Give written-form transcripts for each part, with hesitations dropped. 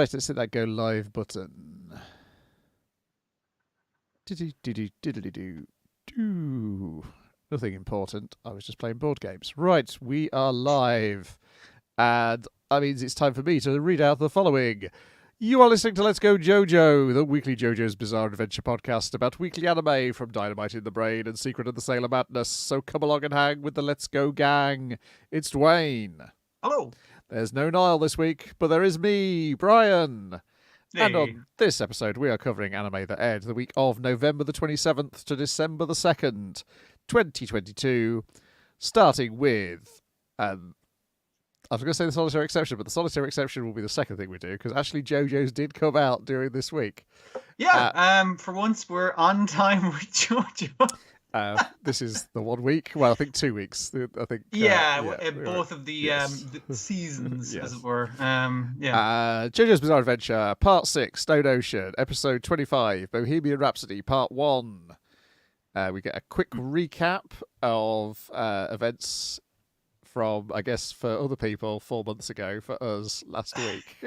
Right, let's hit that go live button. Do. Nothing important. I was just playing board games. Right, we are live. And that means it's time for me to read out the following. You are listening to Let's Go JoJo, the weekly JoJo's Bizarre Adventure podcast about weekly anime from Dynamite in the Brain and Secret of the Sailor Madness. So come along and hang with the Let's Go gang. It's Dwayne. Hello. There's no Niall this week, but there is me, Brian. Hey. And on this episode, we are covering anime that aired the week of November the 27th to December the 2nd, 2022, starting with... I was going to say the Solitary Exception, but the Solitary Exception will be the second thing we do, because actually JoJo's did come out during this week. Yeah, for once we're on time with JoJo. This is the 1 week. Well, I think 2 weeks. I think. Both of the seasons, yes, as it were. JoJo's Bizarre Adventure, Part 6, Stone Ocean, Episode 25, Bohemian Rhapsody, Part 1. We get a quick recap of events from, I guess, for other people 4 months ago, for us last week.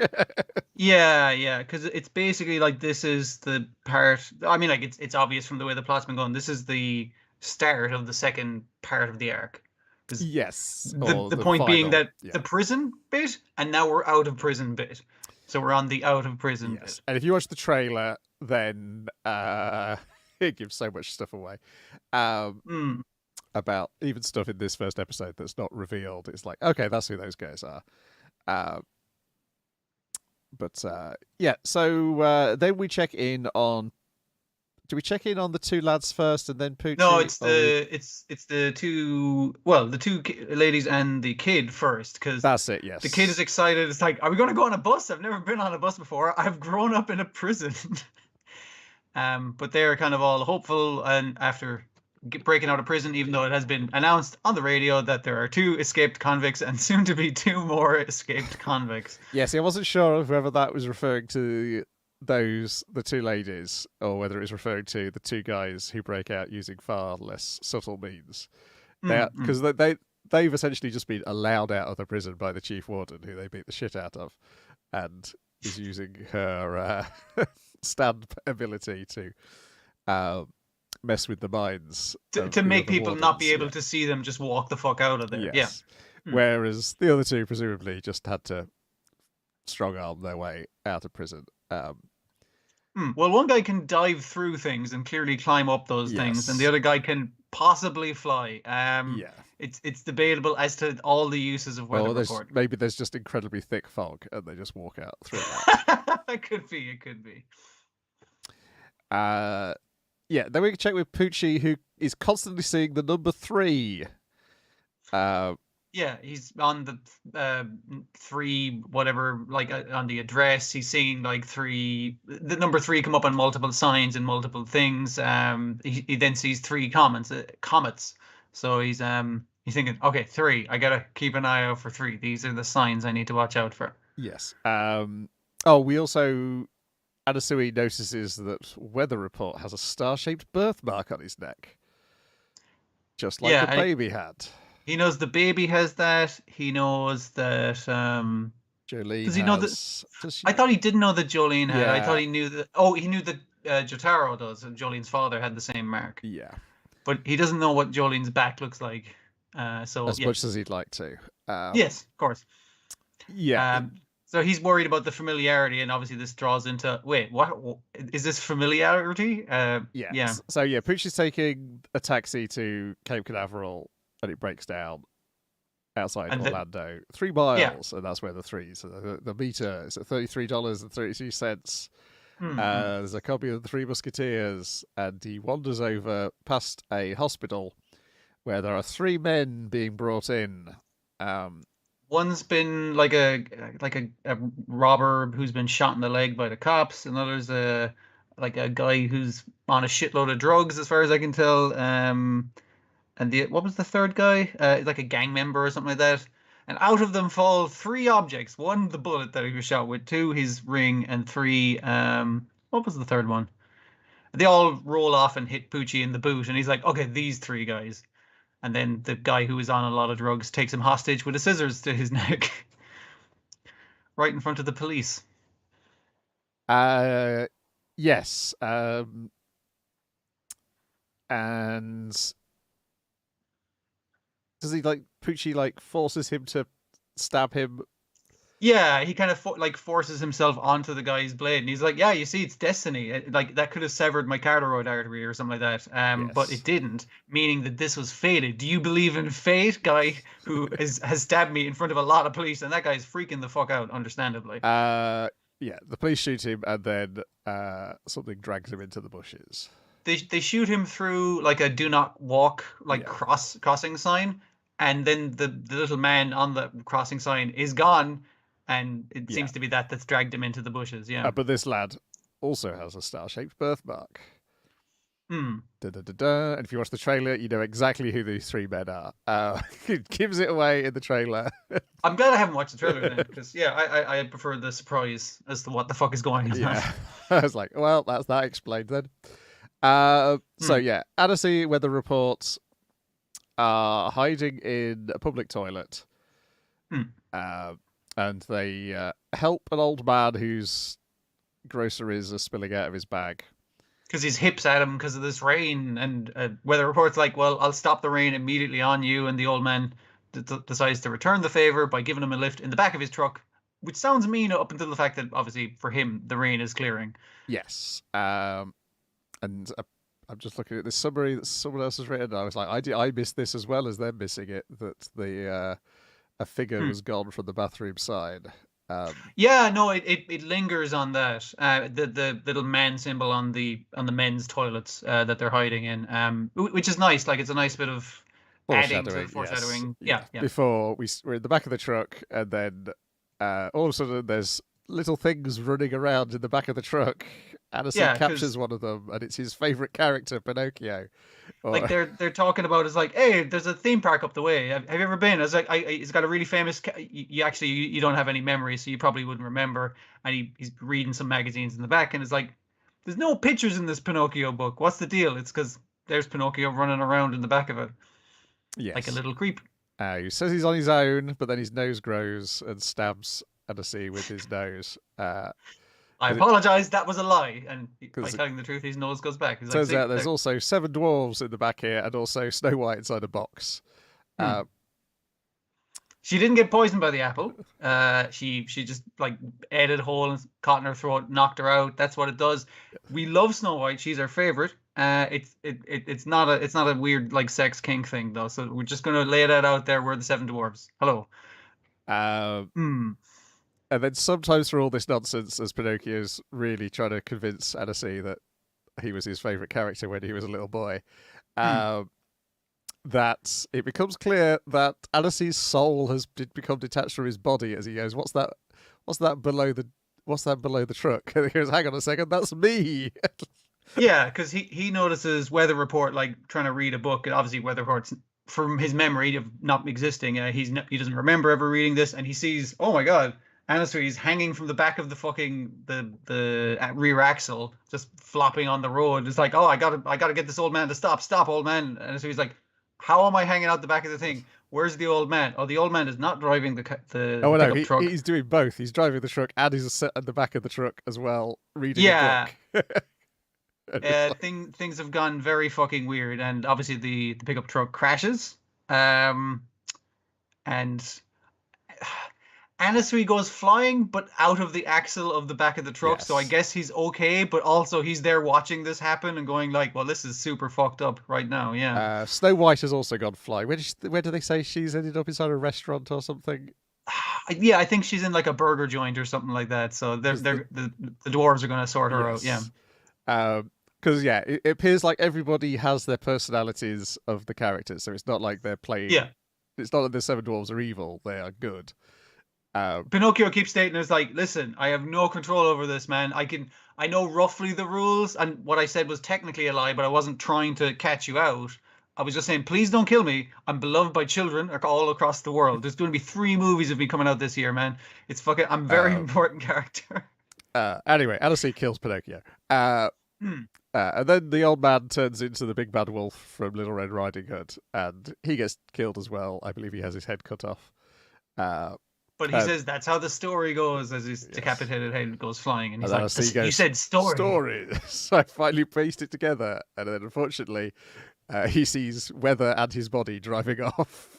Yeah, because it's basically like this is the part. I mean, like it's obvious from the way the plot's been going. This is the start of the second part of the arc. Yes. The point being that the prison bit, and now we're out of prison bit. So we're on the out of prison bit. And if you watch the trailer, then it gives so much stuff away. About even stuff in this first episode that's not revealed. It's like, okay, that's who those guys are. So then we check in on... Do we check in on the two lads first and then Poochie? No, it's the two ladies and the kid first, because that's it. Yes, the kid is excited. It's like, are we going to go on a bus? I've never been on a bus before. I've grown up in a prison. But they're kind of all hopeful, and after breaking out of prison, even though it has been announced on the radio that there are 2 escaped convicts and soon to be 2 more escaped convicts. Yes, I wasn't sure whether that was referring to the 2 ladies, or whether it was referring to the 2 guys who break out using far less subtle means. Because they've essentially just been allowed out of the prison by the chief warden, who they beat the shit out of, and is using her stand ability to mess with the minds to make people not be able to see them just walk the fuck out of there. Yes. Yeah. Whereas the other 2 presumably just had to strong arm their way out of prison. Well, one guy can dive through things and clearly climb up those things, and the other guy can possibly fly. It's debatable as to all the uses of weather report. Maybe there's just incredibly thick fog and they just walk out through that. It could be. Then we can check with Poochie, who is constantly seeing the number 3. He's on the 3 whatever, like on the address. He's seeing like 3. The number 3 come up on multiple signs and multiple things. He then sees 3 comets. So he's thinking, okay, 3. I gotta keep an eye out for 3. These are the signs I need to watch out for. Yes. We also... Anasui notices that Weather Report has a star-shaped birthmark on his neck. Just like the baby had. He knows the baby has that. He knows that... Jolene does he know that? I thought he didn't know that Jolene had. I thought he knew that... Oh, he knew that Jotaro does, and Jolene's father had the same mark. Yeah. But he doesn't know what Jolene's back looks like. As much as he'd like to. Yes, of course. Yeah. So he's worried about the familiarity, and obviously this draws into... Wait, what? Is this familiarity? Yeah. So, Poochie's taking a taxi to Cape Canaveral, and it breaks down outside Orlando. 3 miles, and that's where the 3... So the meter is at $33.32. There's a copy of the 3 Musketeers, and he wanders over past a hospital where there are 3 men being brought in. One's been like a robber who's been shot in the leg by the cops. Another's a guy who's on a shitload of drugs, as far as I can tell. And what was the third guy? Like a gang member or something like that. And out of them fall 3 objects. 1, the bullet that he was shot with. 2, his ring. And 3, what was the third one? They all roll off and hit Poochie in the boot. And he's like, okay, these 3 guys. And then the guy who is on a lot of drugs takes him hostage with a scissors to his neck. Right in front of the police. Yes. And does he Poochie forces him to stab him? Yeah, he kind of forces himself onto the guy's blade, and he's like, "Yeah, you see, it's destiny. Like that could have severed my carotid artery or something like that. But Yes. it didn't, meaning that this was fated. Do you believe in fate, guy who has stabbed me in front of a lot of police?" And that guy's freaking the fuck out, understandably. Yeah, the police shoot him, and then something drags him into the bushes. They shoot him through like a do not walk Yeah. crossing sign, and then the little man on the crossing sign is gone, and it Yeah. seems to be that's dragged him into the bushes. Yeah. But this lad also has a star-shaped birthmark. Hmm. Da, da, da, da. And if you watch the trailer, you know exactly who these three men are. It gives it away in the trailer. I'm glad I haven't watched the trailer then, because yeah, I prefer the surprise as to what the fuck is going on. Yeah. I was like, well, that's that explained then. So yeah, Annecy weather reports are hiding in a public toilet. And they help an old man whose groceries are spilling out of his bag. Because his hips at him because of this rain, and weather reports like, well, I'll stop the rain immediately on you, and the old man decides to return the favor by giving him a lift in the back of his truck, which sounds mean up until the fact that obviously for him the rain is clearing. Yes. And I'm just looking at this summary that someone else has written. And I was like, I missed this as well as them missing it. That a figure was gone from the bathroom side. Yeah, no, it lingers on that. The little man symbol on the men's toilets that they're hiding in, which is nice. Like it's a nice bit of adding to foreshadowing. Yes. Yeah. Before we're in the back of the truck, and then all of a sudden there's little things running around in the back of the truck. Addison captures one of them, and it's his favorite character, Pinocchio. Like they're talking about is like, hey, there's a theme park up the way. Have you ever been? I was like, it's got a really famous. You don't have any memory, so you probably wouldn't remember. And he's reading some magazines in the back, and it's like, there's no pictures in this Pinocchio book. What's the deal? It's because there's Pinocchio running around in the back of it, like a little creep. He says he's on his own, but then his nose grows and stabs Annecy with his nose. I apologize, that was a lie. And by telling the truth, his nose goes back. Turns out there's also 7 dwarves in the back here, and also Snow White inside a box. She didn't get poisoned by the apple. She just ate a hole and caught in her throat, knocked her out. That's what it does. We love Snow White. She's our favorite. It's not a weird sex kink thing though. So we're just gonna lay that out there. We're the 7 dwarves. Hello. And then sometimes for all this nonsense, as Pinocchio's really trying to convince Annecy that he was his favourite character when he was a little boy, that it becomes clear that Annecy's soul has become detached from his body as he goes, What's that below the truck? And he goes, hang on a second, that's me. Yeah, because he notices Weather Report trying to read a book, and obviously Weather Report's from his memory of not existing. He doesn't remember ever reading this, and he sees, oh my god, Annecy's hanging from the back of the fucking the rear axle, just flopping on the road. It's like, oh, I gotta get this old man to stop, old man. And so he's like, how am I hanging out the back of the thing? Where's the old man? Oh, the old man is not driving the pickup truck. He's doing both. He's driving the truck and he's at the back of the truck as well, reading a book. Things have gone very fucking weird, and obviously the pickup truck crashes, and Annecy goes flying, but out of the axle of the back of the truck. Yes. So I guess he's okay, but also he's there watching this happen and going well, this is super fucked up right now. Yeah. Snow White has also gone flying. Where do they say she's ended up inside a restaurant or something? Yeah, I think she's in a burger joint or something like that. So the dwarves are going to sort her out. Yeah. Because it appears like everybody has their personalities of the characters, so it's not like they're playing. Yeah. It's not that the 7 dwarves are evil; they are good. Pinocchio keeps stating, "It's listen, I have no control over this, man. I know roughly the rules, and what I said was technically a lie, but I wasn't trying to catch you out. I was just saying, please don't kill me. I'm beloved by children all across the world. There's going to be 3 movies of me coming out this year, man. It's fucking. I'm a very important character." Anyway, Annecy kills Pinocchio. And then the old man turns into the big bad wolf from Little Red Riding Hood, and he gets killed as well. I believe he has his head cut off. But he says that's how the story goes as his decapitated head goes flying. And he's like, you said story. Story. So I finally pieced it together. And then unfortunately, he sees Weather and his body driving off.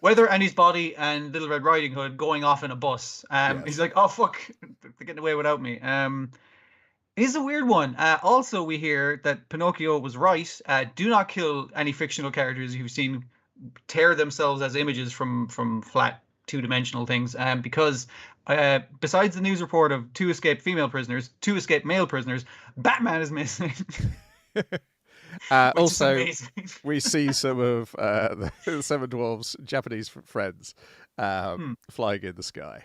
Weather and his body and Little Red Riding Hood going off in a bus. He's like, oh, fuck, they're getting away without me. It's a weird one. Also, we hear that Pinocchio was right. Do not kill any fictional characters you've seen tear themselves as images from flat two-dimensional things. Because besides the news report of 2 escaped female prisoners, 2 escaped male prisoners, Batman is missing. Also, we see some of the Seven Dwarfs' Japanese friends flying in the sky.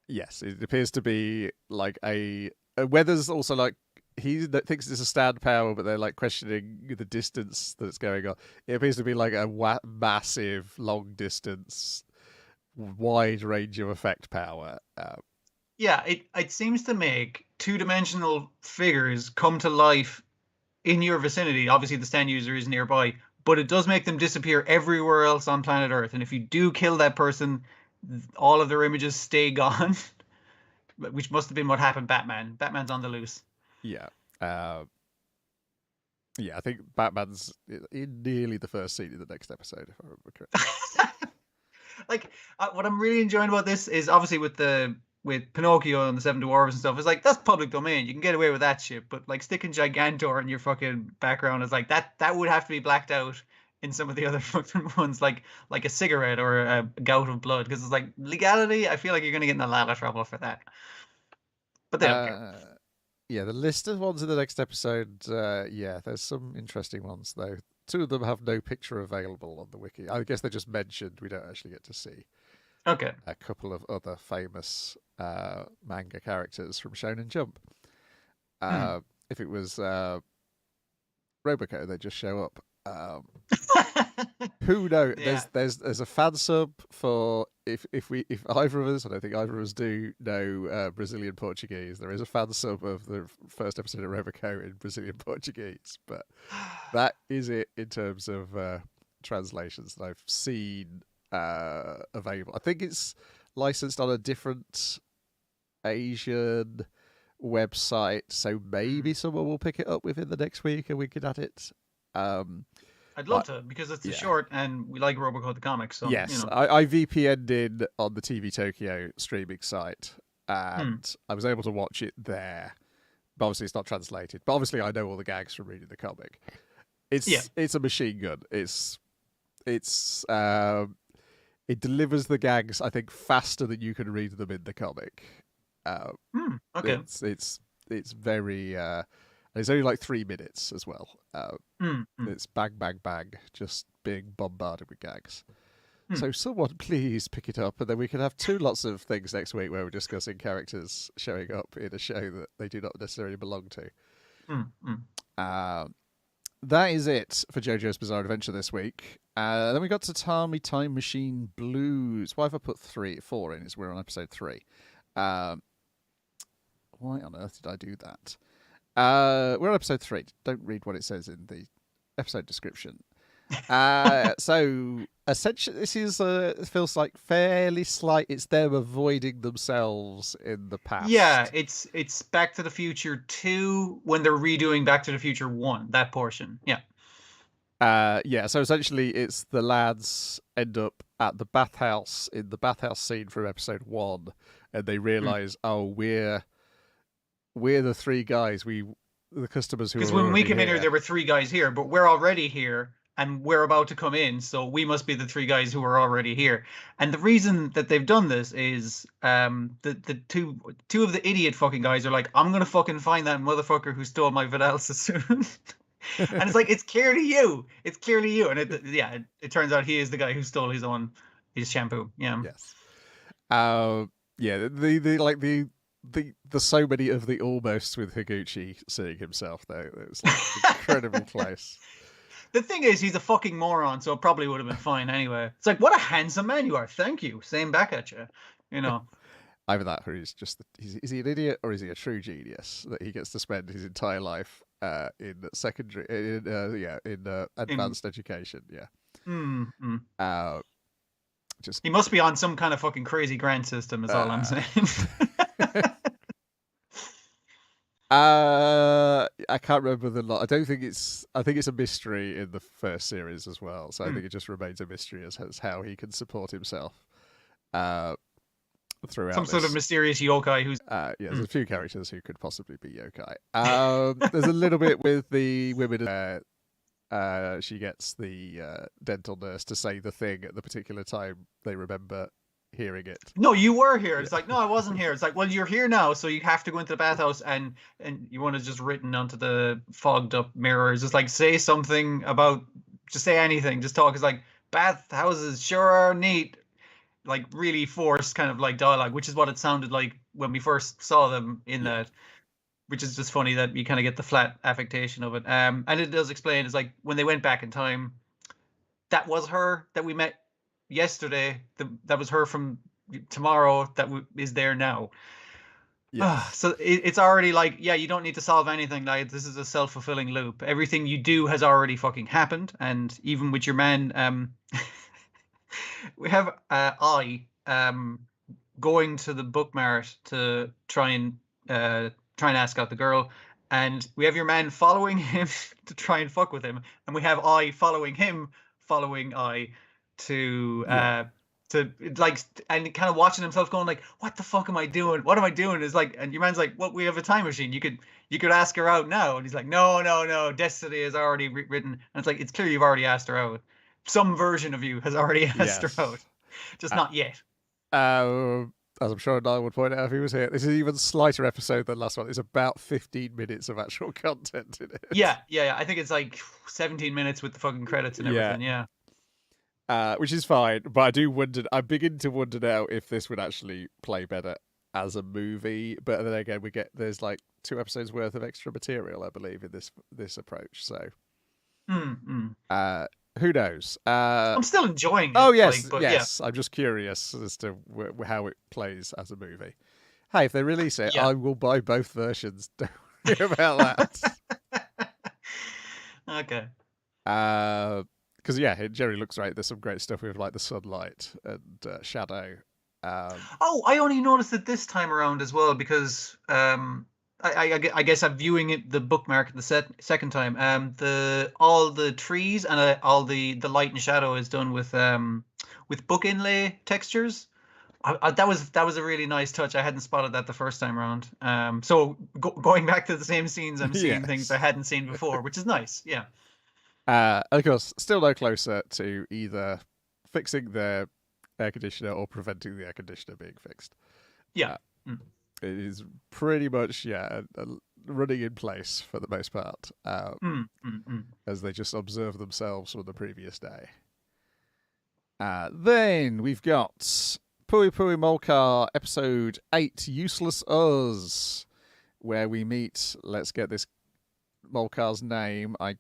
Yes, it appears to be like a Weather's also like he thinks it's a stand power, but they're like questioning the distance that it's going on. It appears to be like a massive, long distance, wide range of effect power. Yeah, it seems to make two-dimensional figures come to life in your vicinity. Obviously, the stand user is nearby, but it does make them disappear everywhere else on planet Earth. And if you do kill that person, all of their images stay gone, which must have been what happened. Batman's on the loose. Yeah. I think Batman's in nearly the first scene in the next episode, if I remember correctly. Like, what I'm really enjoying about this is obviously with Pinocchio and the Seven Dwarfs and stuff, it's like, that's public domain. You can get away with that shit. But like sticking Gigantor in your fucking background is like, that would have to be blacked out in some of the other fucking ones, like a cigarette or a gout of blood. Because it's like, legality, I feel like you're going to get in a lot of trouble for that. But they don't care. Yeah, the list of ones in the next episode, there's some interesting ones, though. 2 of them have no picture available on the wiki. I guess they just mentioned, we don't actually get to see. Okay. A couple of other famous manga characters from Shonen Jump. If it was Roboco, they'd just show up. Who knows? Yeah. There's a fan sub for if either of us, I don't think either of us do know Brazilian Portuguese. There is a fan sub of the first episode of Roboco in Brazilian Portuguese, but that is it in terms of translations that I've seen available. I think it's licensed on a different Asian website, so maybe someone will pick it up within the next week and we can add it. I'd love to, because it's short and we like Robocode the comics. So, yes, I VPN'd in on the TV Tokyo streaming site and I was able to watch it there. But obviously it's not translated. But obviously I know all the gags from reading the comic. It's a machine gun. It delivers the gags, I think, faster than you can read them in the comic. Okay. It's very. It's only like 3 minutes as well. It's bang, bang, bang, just being bombarded with gags. So someone please pick it up, and then we can have 2 lots of things next week where we're discussing characters showing up in a show that they do not necessarily belong to. That is it for JoJo's Bizarre Adventure this week. Then we got Tatami Time Machine Blues. Why have I put 4 in? We're on episode 3. Why on earth did I do that? We're on episode 3. Don't read what it says in the episode description. So essentially, this is it feels like fairly slight. It's them avoiding themselves in the past. Yeah, it's Back to the Future 2 when they're redoing Back to the Future 1. That portion. Yeah. So essentially, it's the lads end up at the bathhouse in the bathhouse scene from episode 1, and they realize, we're the 3 guys. The customers who. Because when we came in here, there were 3 guys here, but we're already here, and we're about to come in, so we must be the 3 guys who are already here. And the reason that they've done this is the two of the idiot fucking guys are like, I'm gonna fucking find that motherfucker who stole my Vidal Sassoon. And it's like, it's clearly you. And it turns out he is the guy who stole his shampoo. Yeah. Yes. The so many of the almosts with Higuchi seeing himself though. It was like incredibly close. The thing is, he's a fucking moron, so it probably would have been fine anyway. It's like, what a handsome man you are. Thank you. Same back at you. Either that, or he's just is he an idiot or is he a true genius that he gets to spend his entire life in advanced education? Yeah. Just He must be on some kind of fucking crazy grant system. Is all I'm saying. I can't remember the lot. I don't think it's. I think it's a mystery in the first series as well. So I think it just remains a mystery as how he can support himself throughout. Some sort of mysterious yokai who's. Yeah, there's a few characters who could possibly be yokai. There's a little bit with the women. She gets the dental nurse to say the thing at the particular time they remember hearing it. No, you were here. It's like, no, I wasn't here. It's like, well, you're here now, so you have to go into the bathhouse, and you want to just written onto the fogged up mirrors. Just like say something about, just say anything, just talk. It's like bathhouses sure are neat, like really forced kind of like dialogue, which is what it sounded like when we first saw them in that. Which is just funny that you kind of get the flat affectation of it. And it does explain, it's like when they went back in time, that was her that we met yesterday. That was her from tomorrow that is there now. Yes. So it's already like, yeah, you don't need to solve anything. Like, this is a self-fulfilling loop. Everything you do has already fucking happened. And even with your man, we have going to the book mart to try and ask out the girl, and we have your man following him to try and fuck with him, and we have following him, following to like, and kind of watching himself going like, what the fuck am I doing? What am I doing? Is like, and your man's like, well, we have a time machine. You could ask her out now. And he's like, no, destiny is already written. And it's like, it's clear you've already asked her out. Some version of you has already asked her out, just not yet. As I'm sure Niall would point out if he was here, this is an even slighter episode than last one. It's about 15 minutes of actual content in it. Yeah. I think it's like 17 minutes with the fucking credits and everything. Yeah. Which is fine, but I do wonder. I'm beginning to wonder now if this would actually play better as a movie. But then again, there's like 2 episodes worth of extra material, I believe, in this approach. So, who knows? I'm still enjoying it. Oh yes, yes. Yeah. I'm just curious as to how it plays as a movie. Hey, if they release it, I will buy both versions. Don't worry about that. Okay. Because it generally looks right. There's some great stuff with like the sunlight and shadow. I only noticed it this time around as well because I guess I'm viewing it the bookmark the second time. All the trees and all the light and shadow is done with book inlay textures. That was a really nice touch. I hadn't spotted that the first time around. So going back to the same scenes, I'm seeing things I hadn't seen before, which is nice. Yeah. Of course, still no closer to either fixing the air conditioner or preventing the air conditioner being fixed. Yeah. It is pretty much running in place for the most part, as they just observe themselves from the previous day. Then we've got Pui Pui Molcar episode 8, Useless Us, where we meet. Let's get this Molcar's name. I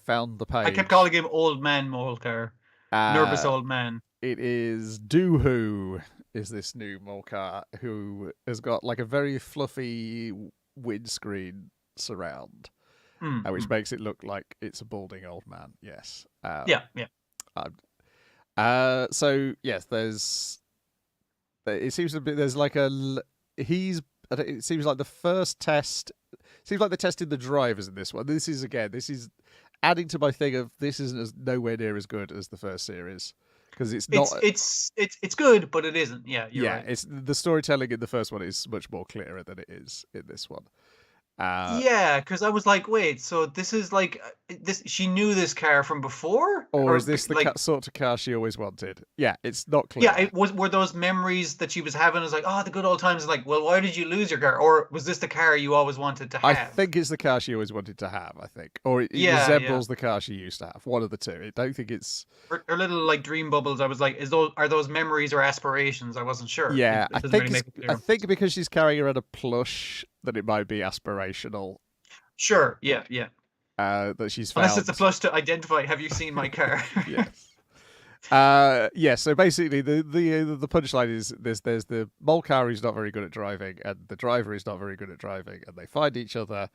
found the page. I kept calling him Old Man Molcar. Nervous old man. It is Doohoo. Is this new Molcar who has got like a very fluffy windscreen surround, which makes it look like it's a balding old man. Yes. Yeah. So yes, it seems to be there's like it seems like the first test. Seems like they tested the drivers in this one. This is adding to my thing of this isn't nowhere near as good as the first series. Because it's not. It's good, but it isn't. Yeah, right. It's the storytelling in the first one is much more clearer than it is in this one. Because I was like, wait, so this is like this? She knew this car from before, or is this the sort of car she always wanted? Yeah, it's not clear. Yeah, were those memories that she was having? Is like, oh, the good old times. Like, well, why did you lose your car? Or was this the car you always wanted to have? I think it's the car she always wanted to have. I think, or it resembles the car she used to have. One of the two. I don't think it's her little like dream bubbles. I was like, are those memories or aspirations? I wasn't sure. Yeah, I think because she's carrying around a plush, that it might be aspirational. Sure. Yeah. That she's found. Unless it's a plush to identify. Have you seen my car? Yes. So basically, the punchline is there's the Molcar who's not very good at driving, and the driver is not very good at driving, and they find each other,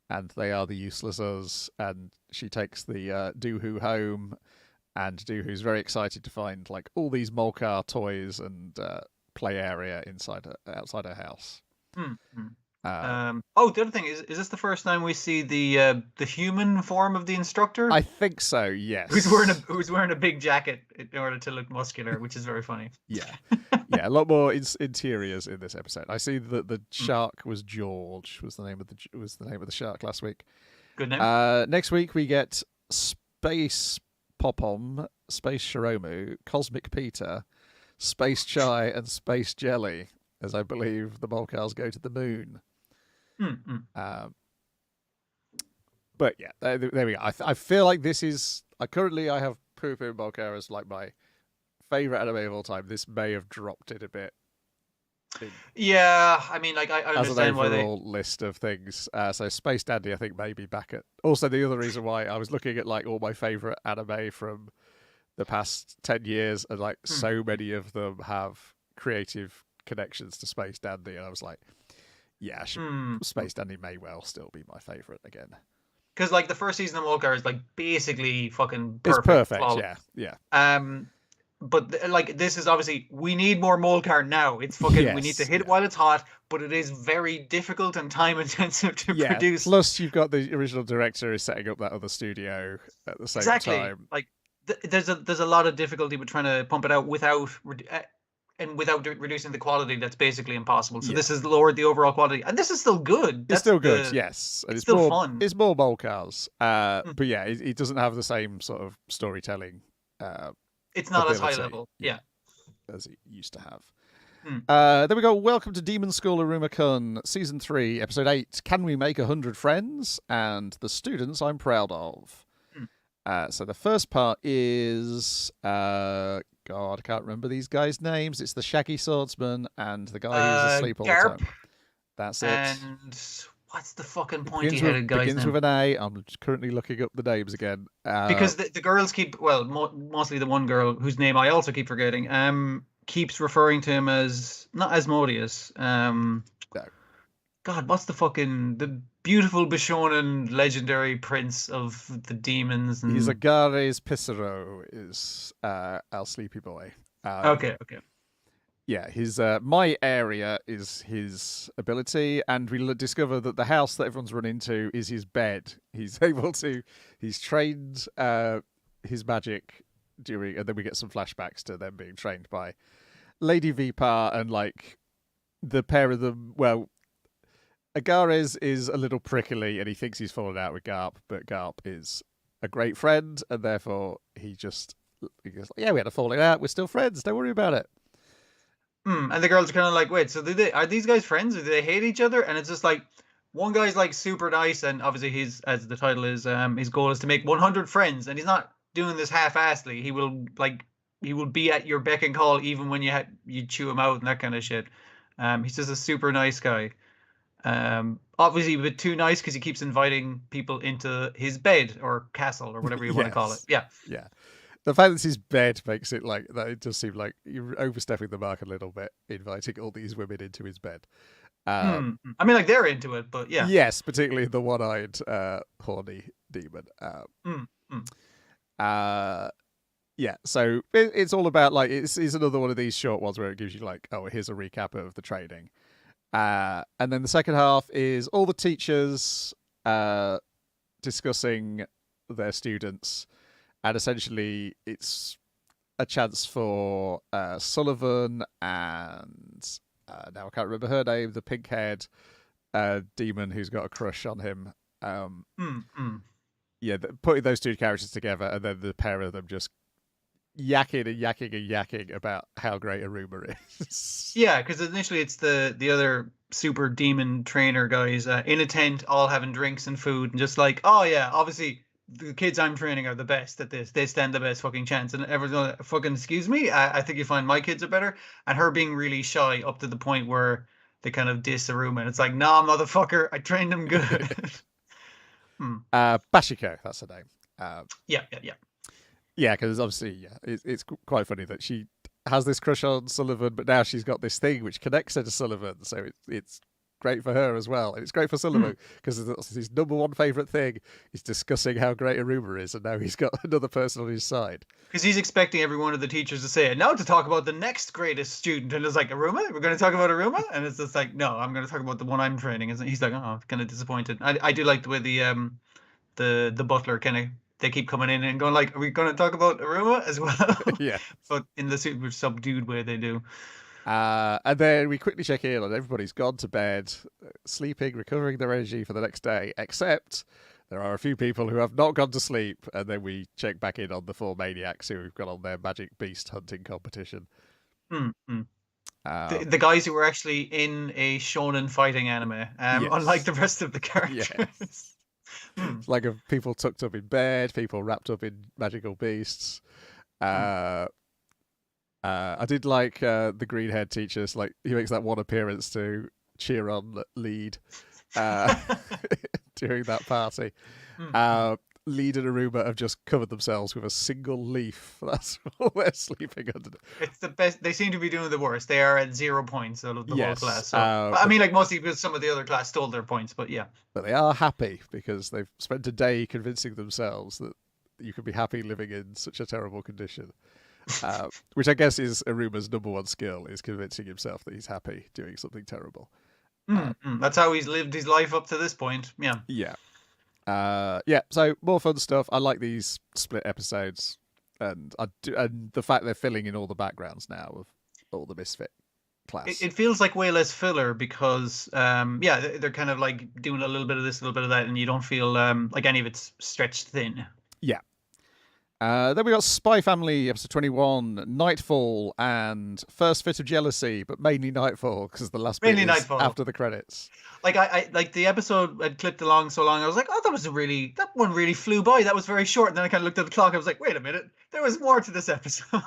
and they are the useless us. And she takes the Doohoo home, and Dooku's who's very excited to find like all these Molcar toys and play area outside her house. The other thing is this the first time we see the human form of the instructor? I think so. Yes. Who's wearing a big jacket in order to look muscular, which is very funny. Yeah, a lot more interiors in this episode. I see that the shark was George. Was the name of the shark last week? Good name. Next week we get Space Popom, Space Shiromu, Cosmic Peter, Space Chai, and Space Jelly, as I believe the Molcars go to the moon. But yeah, there we go. I feel like this is... currently I have Poo Poo Molcar as like my favourite anime of all time. This may have dropped it a bit. Yeah, I mean, like, I understand why they... As an overall list of things. So Space Dandy, I think, may be back at... Also, the other reason why I was looking at like all my favourite anime from the past 10 years, and like so many of them have creative connections to Space Dandy, and I was like, yeah, Space Dandy may well still be my favourite again. Because like the first season of Molcar is like basically fucking perfect. It's perfect, flawless. yeah. But like this is obviously, we need more Molcar now. It's fucking we need to hit it while it's hot, but it is very difficult and time intensive to produce. Plus you've got the original director is setting up that other studio at the same time. Like there's a lot of difficulty with trying to pump it out without reducing the quality. That's basically impossible. So this has lowered the overall quality, and this is still good. It's still good, yes. It's still fun. It's more Molcars, but yeah, it doesn't have the same sort of storytelling. It's not as high level, as it used to have. Then we go. Welcome to Demon School Iruma-kun, Season 3, Episode 8. Can we make 100 friends? And the students I'm proud of. So the first part is God, I can't remember these guys' names. It's the Shaggy Swordsman and the guy who's asleep all the time. That's it. And what's the fucking pointy-headed guy's name? Begins with an A. I'm currently looking up the names again. Because the girls keep, mostly the one girl whose name I also keep forgetting, keeps referring to him as, not Asmodeus. No. God, what's the beautiful Bishonen legendary prince of the demons? And... He's Agares Pissarro, is our sleepy boy. Okay. Yeah, his my area is his ability, and we discover that the house that everyone's run into is his bed. He's trained his magic and then we get some flashbacks to them being trained by Lady Vipar, and like the pair of them, Agares is a little prickly and he thinks he's fallen out with Garp, but Garp is a great friend, and therefore he goes, yeah, we had a falling out, we're still friends, don't worry about it. And the girls are kind of like, wait, so are these guys friends, or do they hate each other? And it's just like, one guy's like super nice, and obviously as the title is, his goal is to make 100 friends, and he's not doing this half-assedly. He will be at your beck and call even when you chew him out and that kind of shit. He's just a super nice guy. Obviously a bit too nice because he keeps inviting people into his bed or castle or whatever you want to call it. Yeah. The fact that it's his bed makes it like that. It does seem like you're overstepping the mark a little bit, inviting all these women into his bed. I mean, like, they're into it, but yeah. Yes, particularly the one-eyed horny demon. Yeah, so it's all about like it's another one of these short ones where it gives you like, oh, here's a recap of the training. And then the second half is all the teachers discussing their students, and essentially it's a chance for Sullivan and now I can't remember her name, the pink-haired demon who's got a crush on him. Yeah, putting those two characters together, and then the pair of them just yakking about how great Iruma is. Yeah, because initially it's the other super demon trainer guys in a tent, all having drinks and food, and just like, oh yeah, obviously the kids I'm training are the best at this. They stand the best fucking chance. And everyone's like, fucking excuse me? I think you find my kids are better. And her being really shy up to the point where they kind of diss Iruma. And it's like, nah, motherfucker, I trained them good. Bashiko, that's her name. Yeah. Yeah, because obviously, it's quite funny that she has this crush on Sullivan, but now she's got this thing which connects her to Sullivan. So it's great for her as well, and it's great for Sullivan because his number one favourite thing is discussing how great Iruma is, and now he's got another person on his side. Because he's expecting every one of the teachers to say it now to talk about the next greatest student, and it's like, Iruma, we're going to talk about Iruma, and it's just like, no, I'm going to talk about the one I'm training. And he's like, oh, kind of disappointed. I do like the way the butler kind of, they keep coming in and going like, are we going to talk about Iruma as well? Yeah. But in the super subdued way they do. And then we quickly check in on everybody's gone to bed, sleeping, recovering their energy for the next day, except there are a few people who have not gone to sleep, and then we check back in on the 4 maniacs who have got on their magic beast hunting competition. The guys who were actually in a shonen fighting anime, unlike the rest of the characters. Yes. Like people tucked up in bed, people wrapped up in magical beasts. I did like the green-haired teachers. Like he makes that one appearance to cheer on Lead during that party. Lead and Iruma have just covered themselves with a single leaf. That's all they're sleeping under. It's the best. They seem to be doing the worst. They are at 0 points out of the whole class. So, I mean, like mostly because some of the other class stole their points, but yeah. But they are happy because they've spent a day convincing themselves that you can be happy living in such a terrible condition. Which I guess is Iruma's number one skill, is convincing himself that he's happy doing something terrible. That's how he's lived his life up to this point. Yeah. So more fun stuff. I like these split episodes, and the fact they're filling in all the backgrounds now of all the Misfit class. It feels like way less filler because they're kind of like doing a little bit of this, a little bit of that, and you don't feel like any of it's stretched thin. Yeah. Then we got Spy Family, episode 21, Nightfall, and First Fit of Jealousy, but mainly Nightfall, because the last bit is Nightfall. After the credits. Like I like the episode had clipped along so long, I was like, oh, that one really flew by. That was very short. And then I kind of looked at the clock. I was like, wait a minute, there was more to this episode.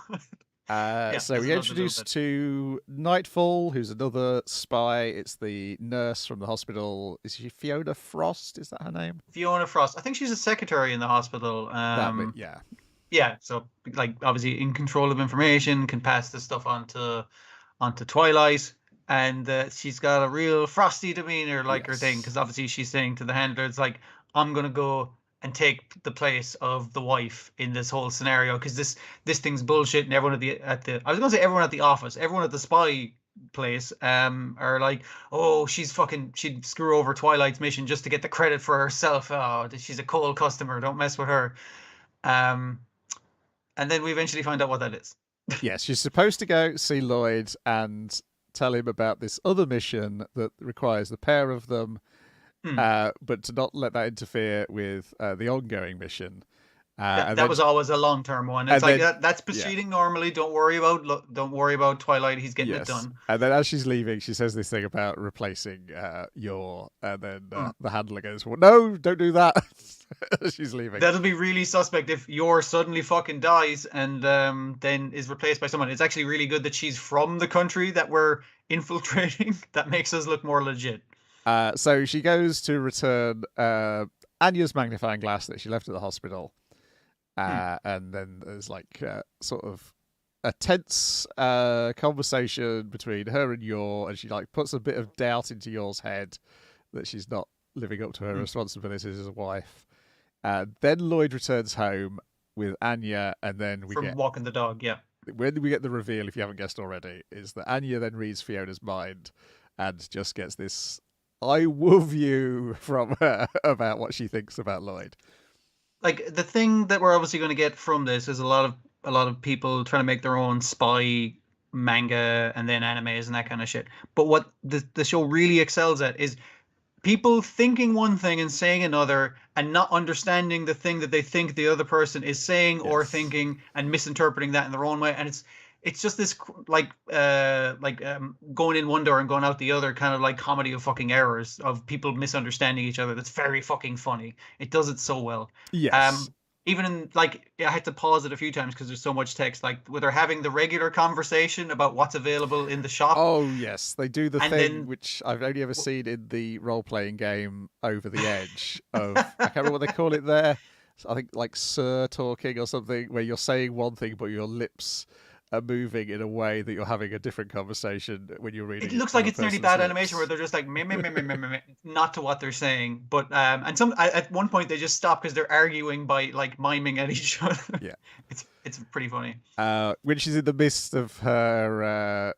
So we introduced to Nightfall, who's another spy. It's the nurse from the hospital. Is she Fiona Frost? Is that her name? Fiona Frost. I think she's a secretary in the hospital. Yeah. Yeah, so like obviously in control of information, can pass this stuff onto Twilight, and she's got a real frosty demeanor, like her thing, because obviously she's saying to the handler, it's like, I'm gonna go and take the place of the wife in this whole scenario, because this thing's bullshit, and everyone everyone at the office, everyone at the spy place are like, oh, she'd screw over Twilight's mission just to get the credit for herself. Oh, she's a cold customer, don't mess with her. And then we eventually find out what that is. Yes, she's supposed to go see Lloyd and tell him about this other mission that requires the pair of them, but to not let that interfere with the ongoing mission. That was always a long-term one. It's like that's proceeding normally. Don't worry about Twilight. He's getting it done. And then as she's leaving, she says this thing about replacing Yor, and then the handler goes, "Well, no, don't do that." She's leaving. That'll be really suspect if Yor suddenly fucking dies and then is replaced by someone. It's actually really good that she's from the country that we're infiltrating. That makes us look more legit. So she goes to return Anya's magnifying glass that she left at the hospital. And then there's like sort of a tense conversation between her and Yor, and she like puts a bit of doubt into Yor's head that she's not living up to her responsibilities as a wife. Then Lloyd returns home with Anya, and then we get walking the dog. Yeah. When we get the reveal, if you haven't guessed already, is that Anya then reads Fiona's mind and just gets this "I love you" from her about what she thinks about Lloyd. Like the thing that we're obviously going to get from this is a lot of people trying to make their own spy manga and then animes and that kind of shit. But what the show really excels at is people thinking one thing and saying another, and not understanding the thing that they think the other person is saying or thinking, and misinterpreting that in their own way. And it's just this like going in one door and going out the other, kind of like comedy of fucking errors of people misunderstanding each other. That's very fucking funny. It does it so well. Yes. Even in like, I had to pause it a few times because there's so much text. Like where they're having the regular conversation about what's available in the shop. Oh yes, they do the thing which I've only ever seen in the role-playing game Over the Edge. Of I can't remember what they call it there. I think like Sir talking or something, where you're saying one thing but your lips are moving in a way that you're having a different conversation when you're reading. It looks like it's nearly bad animation where they're just like not to what they're saying, but and at one point they just stop because they're arguing by like miming at each other. Yeah, it's pretty funny. When she's in the midst of her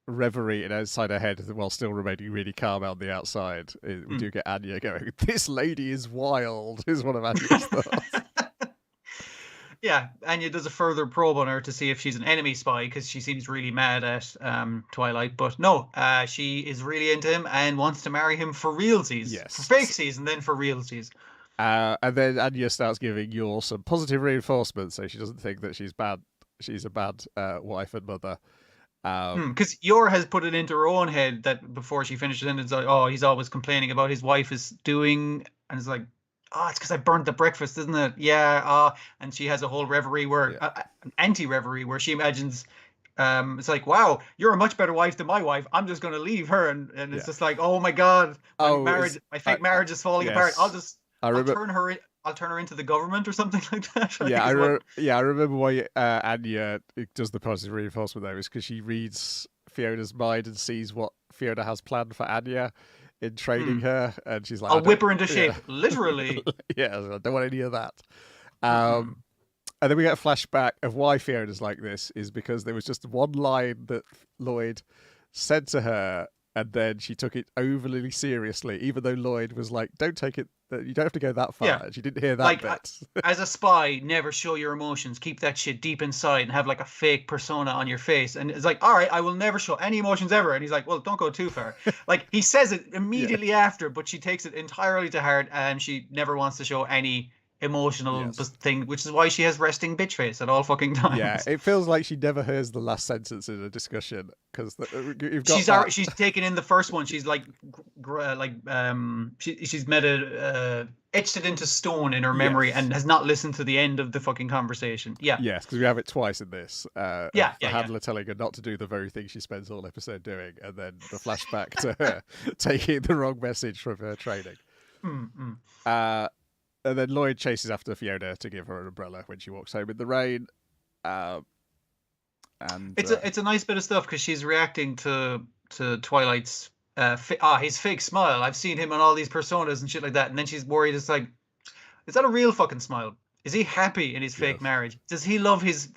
reverie and outside her head while still remaining really calm on the outside, we do get Anya going, "This lady is wild," is one of Anya's thoughts. Yeah, Anya does a further probe on her to see if she's an enemy spy because she seems really mad at Twilight. But no, she is really into him and wants to marry him for realsies. Yes. For fakesies and then for realsies. And then Anya starts giving Yor some positive reinforcement so she doesn't think that she's bad. She's a bad wife and mother. Because Yor has put it into her own head that before she finishes it, it's like, oh, he's always complaining about his wife is doing, and it's like, oh, it's because I burnt the breakfast, isn't it? Yeah. And she has a whole reverie where, an anti-reverie where she imagines, it's like, wow, you're a much better wife than my wife. I'm just going to leave her. And it's just like, oh my God, my fake marriage is falling apart. I'll turn her into the government or something like that. I remember why Anya does the positive reinforcement though, is because she reads Fiona's mind and sees what Fiona has planned for Anya in training her, and she's like, I'll whip her into shape, literally. Yeah, I don't want any of that. And then we get a flashback of why Fiona's like this is because there was just one line that Lloyd said to her, and then she took it overly seriously, even though Lloyd was like, don't take it, you don't have to go that far. Yeah. She didn't hear that bit. As a spy, never show your emotions. Keep that shit deep inside and have like a fake persona on your face. And it's like, all right, I will never show any emotions ever. And he's like, well, don't go too far. Like, he says it immediately after, but she takes it entirely to heart and she never wants to show any emotional thing, which is why she has resting bitch face at all fucking times. Yeah, it feels like she never hears the last sentence in a discussion because you've got she's taken in the first one. She's like she's etched it into stone in her memory and has not listened to the end of the fucking conversation. Yes, because we have it twice in this. Handler telling her not to do the very thing she spends all episode doing, and then the flashback to her taking the wrong message from her training. And then Lloyd chases after Fiona to give her an umbrella when she walks home in the rain. And it's a nice bit of stuff because she's reacting to Twilight's his fake smile. I've seen him on all these personas and shit like that. And then she's worried. It's like, is that a real fucking smile? Is he happy in his fake marriage? Does he love his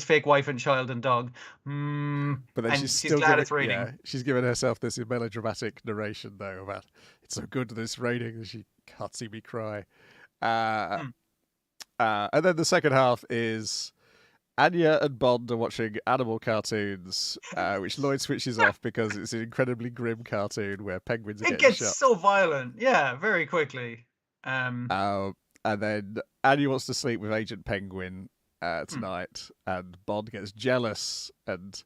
fake wife and child and dog? But then she's still glad it's raining. Yeah, she's given herself this melodramatic narration though about it's so good that it's raining that she can't see me cry. And then the second half is Anya and Bond are watching animal cartoons, which Lloyd switches off because it's an incredibly grim cartoon where penguins are getting shot. It gets so violent, very quickly. And then Anya wants to sleep with Agent Penguin tonight, and Bond gets jealous and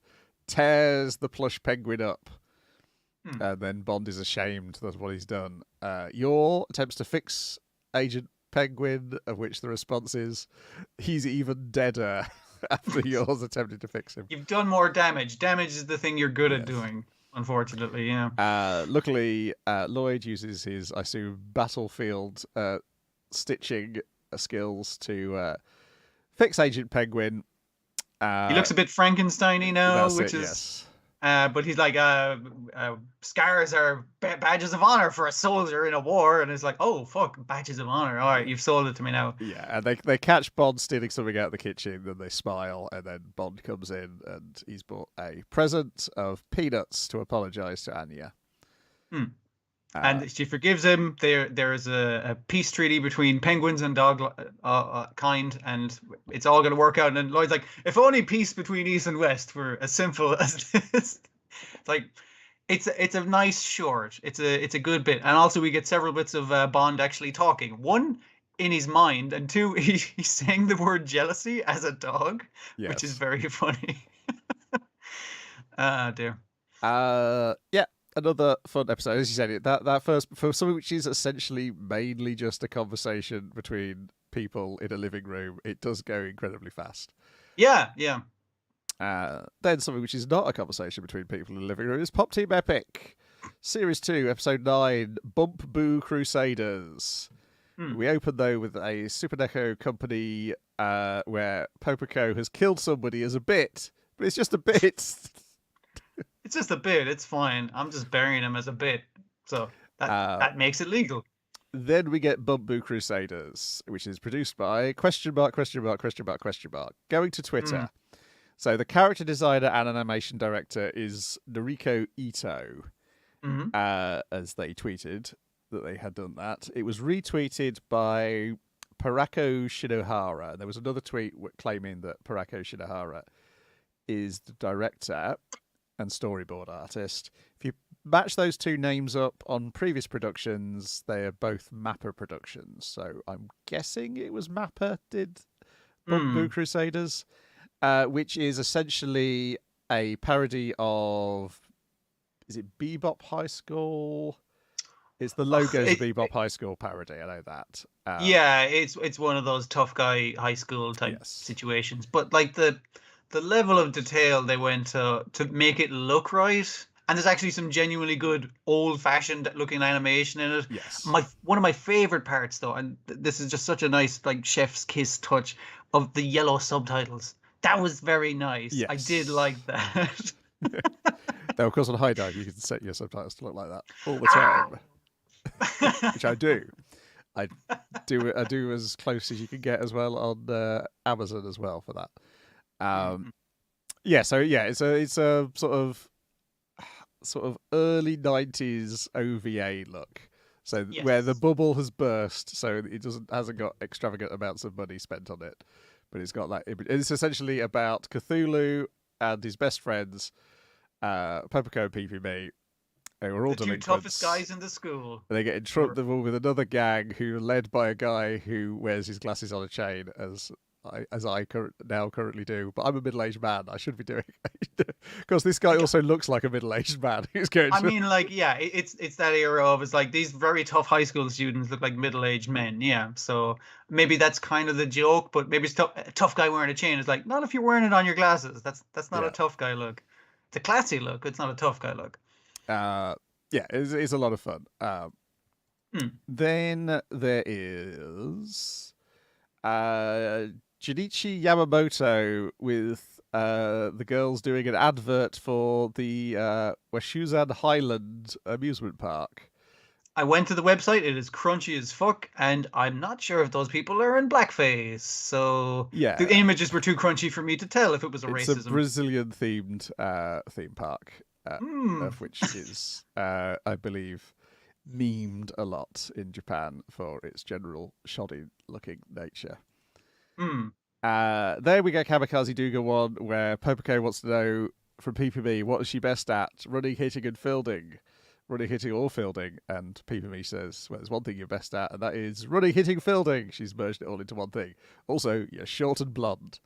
tears the plush penguin up. And then Bond is ashamed that's what he's done. Yor attempts to fix Agent Penguin, of which the response is he's even deader after Yor's attempted to fix him. You've done more damage. Damage is the thing you're good at doing, unfortunately. Luckily, Lloyd uses his, I assume, battlefield stitching skills to fix Agent Penguin. He looks a bit Frankenstein-y now, which is... Yes. But he's like, scars are badges of honor for a soldier in a war, and it's like, oh fuck, badges of honor. All right, you've sold it to me now. Yeah, and they catch Bond stealing something out of the kitchen, then they smile, and then Bond comes in, and he's bought a present of peanuts to apologise to Anya. And she forgives him. There is a peace treaty between penguins and dog kind, and it's all going to work out. And then Lloyd's like, if only peace between East and West were as simple as this. It's like, it's a nice short. It's a good bit, and also we get several bits of Bond actually talking. One, in his mind, and two, he's saying the word jealousy as a dog, which is very funny. Dear. Another fun episode, as you said, that first, for something which is essentially mainly just a conversation between people in a living room, it does go incredibly fast. Yeah. Then something which is not a conversation between people in a living room is Pop Team Epic, Series 2, Episode 9, Bump Boo Crusaders. We open, though, with a Super Deco company where Popico has killed somebody as a bit, but it's just a bit. It's just a bit. It's fine. I'm just burying him as a bit. So that makes it legal. Then we get Bumbu Crusaders, which is produced by ? Going to Twitter. So the character designer and animation director is Noriko Ito, as they tweeted that they had done that. It was retweeted by Parako Shinohara. There was another tweet claiming that Parako Shinohara is the director and storyboard artist. If you match those two names up on previous productions, they are both Mappa productions. So I'm guessing it was Mappa did Bumbu Crusaders, which is essentially a parody of, is it Bebop High School? It's the Logos Bebop High School parody. I know that. Yeah, it's one of those tough guy high school type situations. But like the level of detail they went to make it look right, and there's actually some genuinely good old-fashioned looking animation in it. Yes. One of my favorite parts, though, and this is just such a nice like chef's kiss touch, of the yellow subtitles. That was very nice. Yes. I did like that. Now, of course, on High Dive, you can set your subtitles to look like that all the time. Which I do. I do as close as you can get as well on Amazon as well for that. It's a sort of early 90s OVA look. So where the bubble has burst, so it hasn't got extravagant amounts of money spent on it, but it's got that image. It's essentially about Cthulhu and his best friends, Popico and PPB. They were all the delinquents. Two toughest guys in the school. They get in trouble with another gang who are led by a guy who wears his glasses on a chain, as I currently do. But I'm a middle-aged man. I should be doing it. Because this guy also looks like a middle-aged man who's going to... I mean, like, yeah, it's that era of, it's like these very tough high school students look like middle-aged men. Yeah, so maybe that's kind of the joke, but maybe it's a tough guy wearing a chain. It's like, not if you're wearing it on your glasses. That's not a tough guy look. It's a classy look. It's not a tough guy look. It's a lot of fun. Then there is Junichi Yamamoto with the girls doing an advert for the Washuzan Highland amusement park. I went to the website. It is crunchy as fuck, and I'm not sure if those people are in blackface. So the images were too crunchy for me to tell if it was racism. It's a Brazilian-themed theme park. Of which is, I believe, memed a lot in Japan for its general shoddy-looking nature. There we go, Kamikaze Douga 1, where Popico wants to know from PPB, what is she best at? Running, hitting, and fielding. Running, hitting, or fielding. And PPB says, well, there's one thing you're best at, and that is running, hitting, fielding. She's merged it all into one thing. Also, you're short and blonde.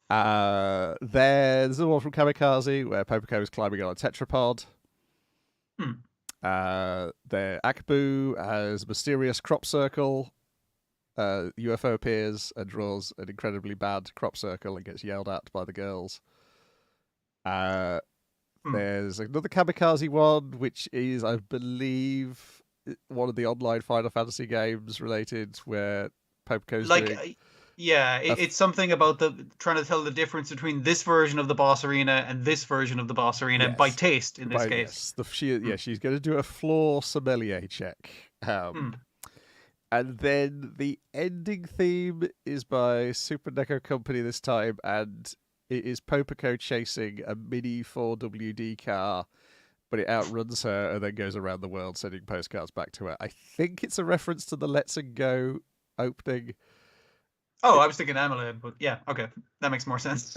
There's the one from Kamikaze where Popico is climbing on a tetrapod. There, Akbu has a mysterious crop circle. UFO appears and draws an incredibly bad crop circle and gets yelled at by the girls. There's another Kamikaze one, which is, I believe, one of the online Final Fantasy games related, where Popico's doing... it's something about trying to tell the difference between this version of the boss arena and this version of the boss arena by taste in this case. She's going to do a floor sommelier check. And then the ending theme is by Super Neko Company this time, and it is Popico chasing a mini 4WD car, but it outruns her and then goes around the world sending postcards back to her. I think it's a reference to the Let's and Go opening. Oh, I was thinking Amelie, but yeah, okay. That makes more sense.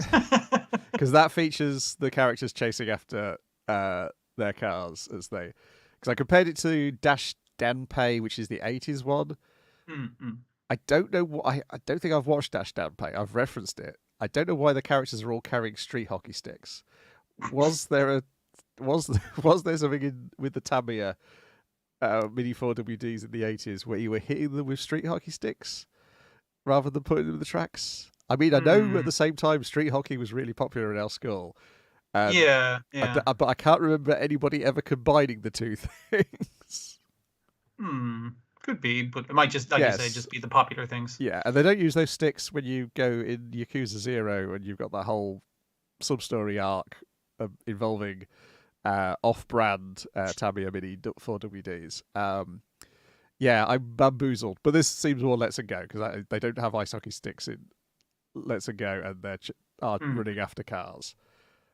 Because that features the characters chasing after their cars as they... Because I compared it to Dash Danpei, which is the 80s one. I don't know what... I don't think I've watched Dash Danpei. I've referenced it. I don't know why the characters are all carrying street hockey sticks. Was there something with the Tamiya mini 4WDs in the 80s where you were hitting them with street hockey sticks rather than putting them in the tracks? I mean, I know at the same time street hockey was really popular in our school. But I can't remember anybody ever combining the two things. Could be, but it might just, like you say, just be the popular things. Yeah, and they don't use those sticks when you go in Yakuza 0 and you've got that whole sub-story arc involving off-brand Tamiya Mini 4WDs. Yeah, I'm bamboozled, but this seems more Let's Go because they don't have ice hockey sticks in Let's Go, and they're running after cars.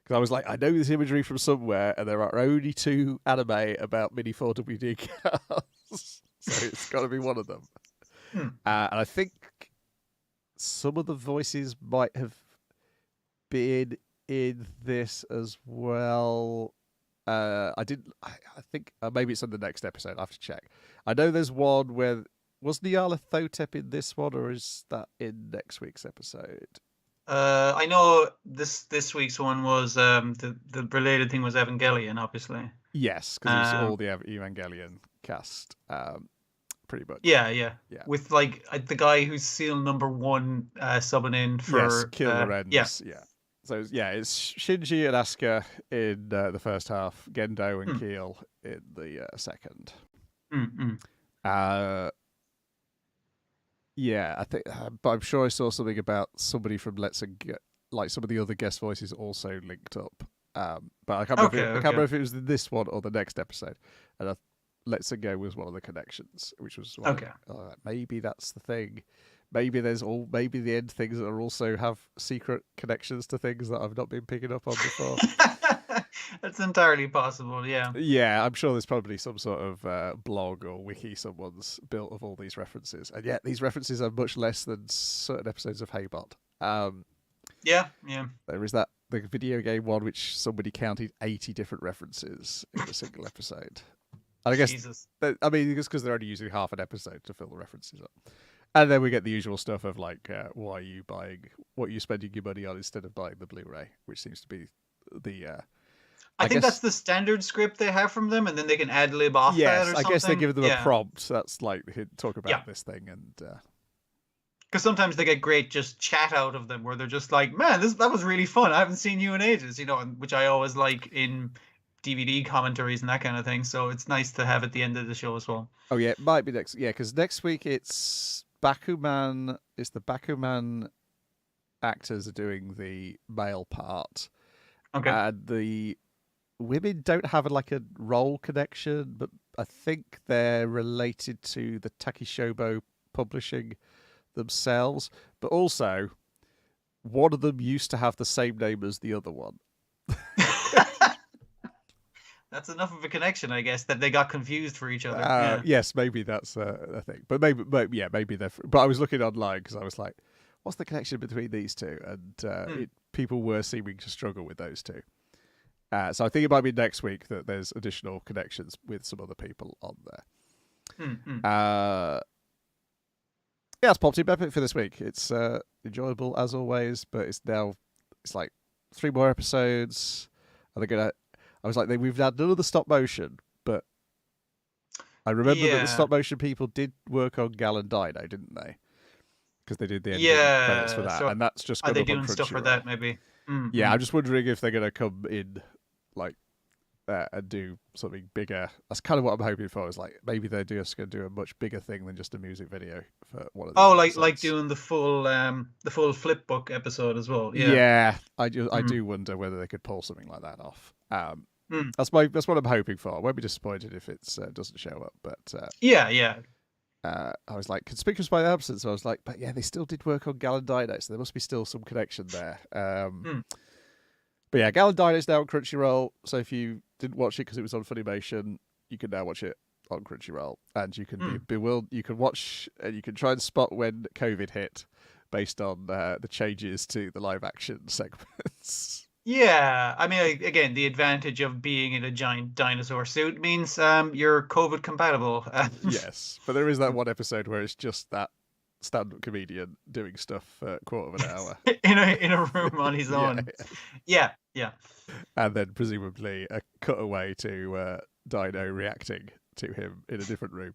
Because I was like, I know this imagery from somewhere, and there are only 2 anime about Mini 4WD cars, so it's got to be one of them. And I think some of the voices might have been in this as well. I think maybe it's in the next episode. I have to check. I know there's one where was Nyarla Thotep in this one, or is that in next week's episode? I know this week's one was the related thing was Evangelion, obviously. Yes, because it's all the Evangelion cast, pretty much. Yeah. With like the guy who's seal number 1 subbing in for Kill Lorenz. Yeah. So yeah, it's Shinji and Asuka in the first half, Gendo and Keel in the second. Yeah, I think, but I'm sure I saw something about somebody from Let's Go, like some of the other guest voices also linked up. But I can't remember if it was this one or the next episode. And Let's Go was one of the connections, which was like, maybe that's the thing. Maybe the end things that are also have secret connections to things that I've not been picking up on before. That's entirely possible, yeah. Yeah, I'm sure there's probably some sort of blog or wiki someone's built of all these references. And yet these references are much less than certain episodes of Hey Bot. Yeah. There is the video game one, which somebody counted 80 different references in a single episode. And I guess, Jesus. I mean, it's because they're only using half an episode to fill the references up. And then we get the usual stuff of like, why are you buying, what are you spending your money on instead of buying the Blu-ray, which seems to be the... I think that's the standard script they have from them, and then they can ad-lib off that or something. I guess they give them a prompt. That's like, talk about this thing. And because sometimes they get great just chat out of them where they're just like, man, that was really fun. I haven't seen you in ages, which I always like in DVD commentaries and that kind of thing. So it's nice to have at the end of the show as well. Oh, yeah, it might be next. Yeah, because next week it's Bakuman. It's the Bakuman actors are doing the male part. Okay. And the women don't have a role connection, but I think they're related to the Takishobo publishing themselves. But also, one of them used to have the same name as the other one. That's enough of a connection, I guess, that they got confused for each other. Yes, maybe that's a thing. But maybe they're... But I was looking online because I was like, what's the connection between these two? And people were seeming to struggle with those two. So I think it might be next week that there's additional connections with some other people on there. It's Pop Team Epic for this week. It's enjoyable as always, but it's like 3 more episodes. Are they gonna? I was like, we've had none of the stop motion, but I remember that the stop motion people did work on Gal and Dino, didn't they? Because they did the ending credits for that, so and that's just. Are they doing stuff for that? Maybe. Yeah, I'm just wondering if they're gonna come in and do something bigger. That's kind of what I'm hoping for. Is like maybe they're just going to do a much bigger thing than just a music video for one of these. Like doing the full flip book episode as well. Yeah, I do wonder whether they could pull something like that off. That's what I'm hoping for. I won't be disappointed if it doesn't show up. But I was like conspicuous by their absence. So I was like, but yeah, they still did work on Gal and Dino, so there must be still some connection there. But yeah, Gal and Dino is now on Crunchyroll. So if you didn't watch it because it was on Funimation, you can now watch it on Crunchyroll, and you can be bewildered. You can watch and you can try and spot when COVID hit, based on the changes to the live action segments. Yeah, I mean, again, the advantage of being in a giant dinosaur suit means you're COVID compatible. Yes, but there is that one episode where it's just that stand-up comedian doing stuff for a quarter of an hour in a room on his own. Yeah. And then presumably a cutaway to Dino reacting to him in a different room,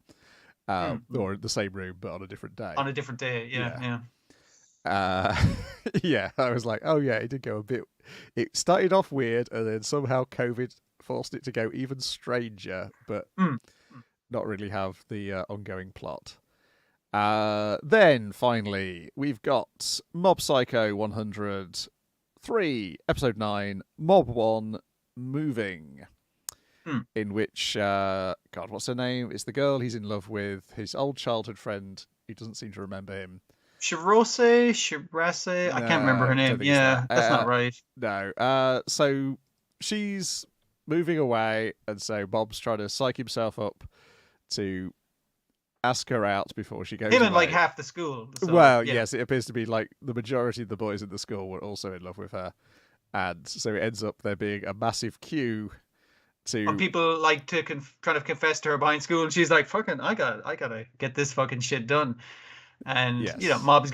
or the same room but on a different day. On a different day, yeah. Yeah, I was like, oh yeah, it did go a bit. It started off weird, and then somehow COVID forced it to go even stranger. But not really have the ongoing plot. Then finally, we've got Mob Psycho 103, episode 9, Mob 1, Moving. In which, God, what's her name? It's the girl he's in love with, his old childhood friend who doesn't seem to remember him. Shirase? I can't remember her name. Yeah, that's not right. No. So she's moving away, and so Bob's trying to psych himself up to ask her out before she goes away. And like half the school. So, well, yes, it appears to be like the majority of the boys in the school were also in love with her. And so it ends up there being a massive queue to people like to try to confess to her behind school, and she's like, "Fucking, I gotta get this fucking shit done." And Mob's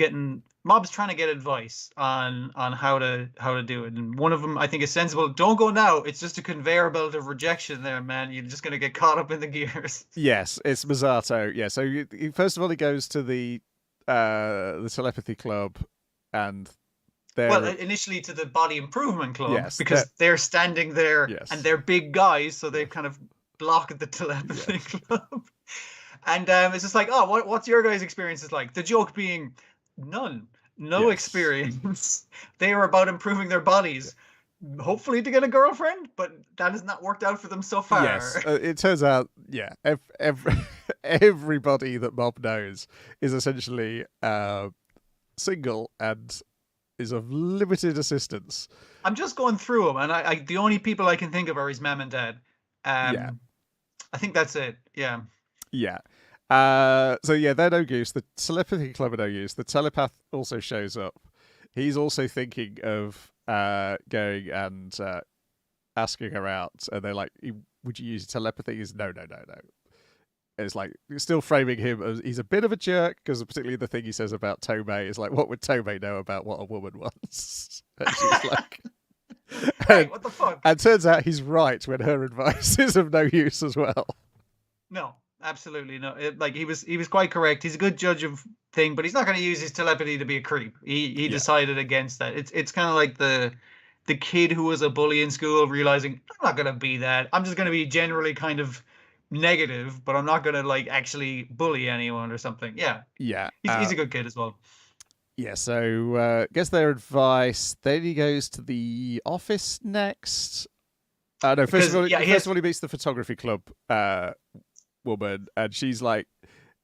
trying to get advice on how to do it. And one of them, I think, is sensible. Don't go now. It's just a conveyor belt of rejection there, man. You're just gonna get caught up in the gears. Yes, it's Misato. Yeah. So first of all, he goes to the telepathy club, and initially to the body improvement club, because they're standing there and they're big guys, so they've kind of blocked the telepathy club. And it's just like, oh, what's your guys' experiences like? The joke being no experience. They are about improving their bodies, hopefully to get a girlfriend, but that has not worked out for them so far. Yes, it turns out, everybody that Bob knows is essentially single and is of limited assistance. I'm just going through them, and I the only people I can think of are his mom and dad. I think that's it. Yeah. Yeah. So they're no use. The telepathy club are no use. The telepath also shows up. He's also thinking of going and asking her out, and they're like, "Would you use telepathy?" He's no. It's like still framing him as he's a bit of a jerk, because particularly the thing he says about Tomei is like, what would Tomei know about what a woman wants? And she's like, hey, what the fuck? And turns out he's right when her advice is of no use as well. No, absolutely no. He was quite correct. He's a good judge of thing, but he's not going to use his telepathy to be a creep. He decided against that. It's kind of like the kid who was a bully in school realizing, I'm not going to be that. I'm just going to be generally kind of negative, but I'm not going to like actually bully anyone or something. Yeah. He's a good kid as well. Yeah, so gets their advice. Then he goes to the office next. First of all, he meets the photography club woman, and she's like,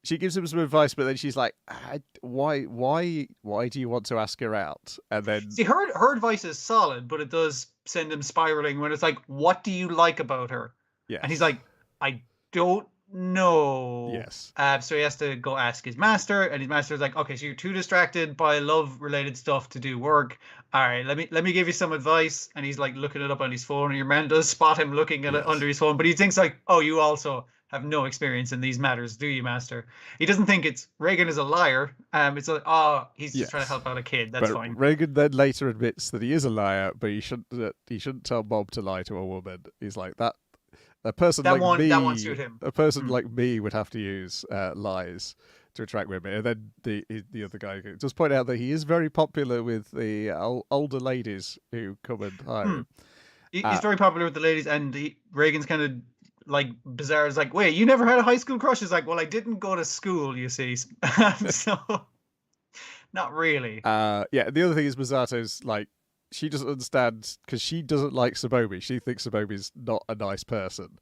she gives him some advice, but then she's like, why do you want to ask her out? And then see, her advice is solid, but it does send him spiraling when it's like, what do you like about her? Yeah. And he's like, I don't know. Yes. So he has to go ask his master, and his master's like, okay, so you're too distracted by love-related stuff to do work. All right, let me give you some advice. And he's like looking it up on his phone, and your man does spot him looking at it under his phone, but he thinks like, oh, you also have no experience in these matters, do you, master? He doesn't think Reagan is a liar. It's like, he's just trying to help out a kid. That's fine. Reagan then later admits that he is a liar, but he shouldn't tell Bob to lie to a woman. He's like that. A person like me, that won't suit him. A person like me would have to use lies to attract women. And then the other guy just point out that he is very popular with the older ladies who come and hire him. He's very popular with the ladies, and Reagan's kind of like bizarre. It's like, wait, you never had a high school crush? He's like, well, I didn't go to school, you see. So not really. The other thing is Misato's like, she doesn't understand because she doesn't like Tsubomi. She thinks Tsubomi's not a nice person.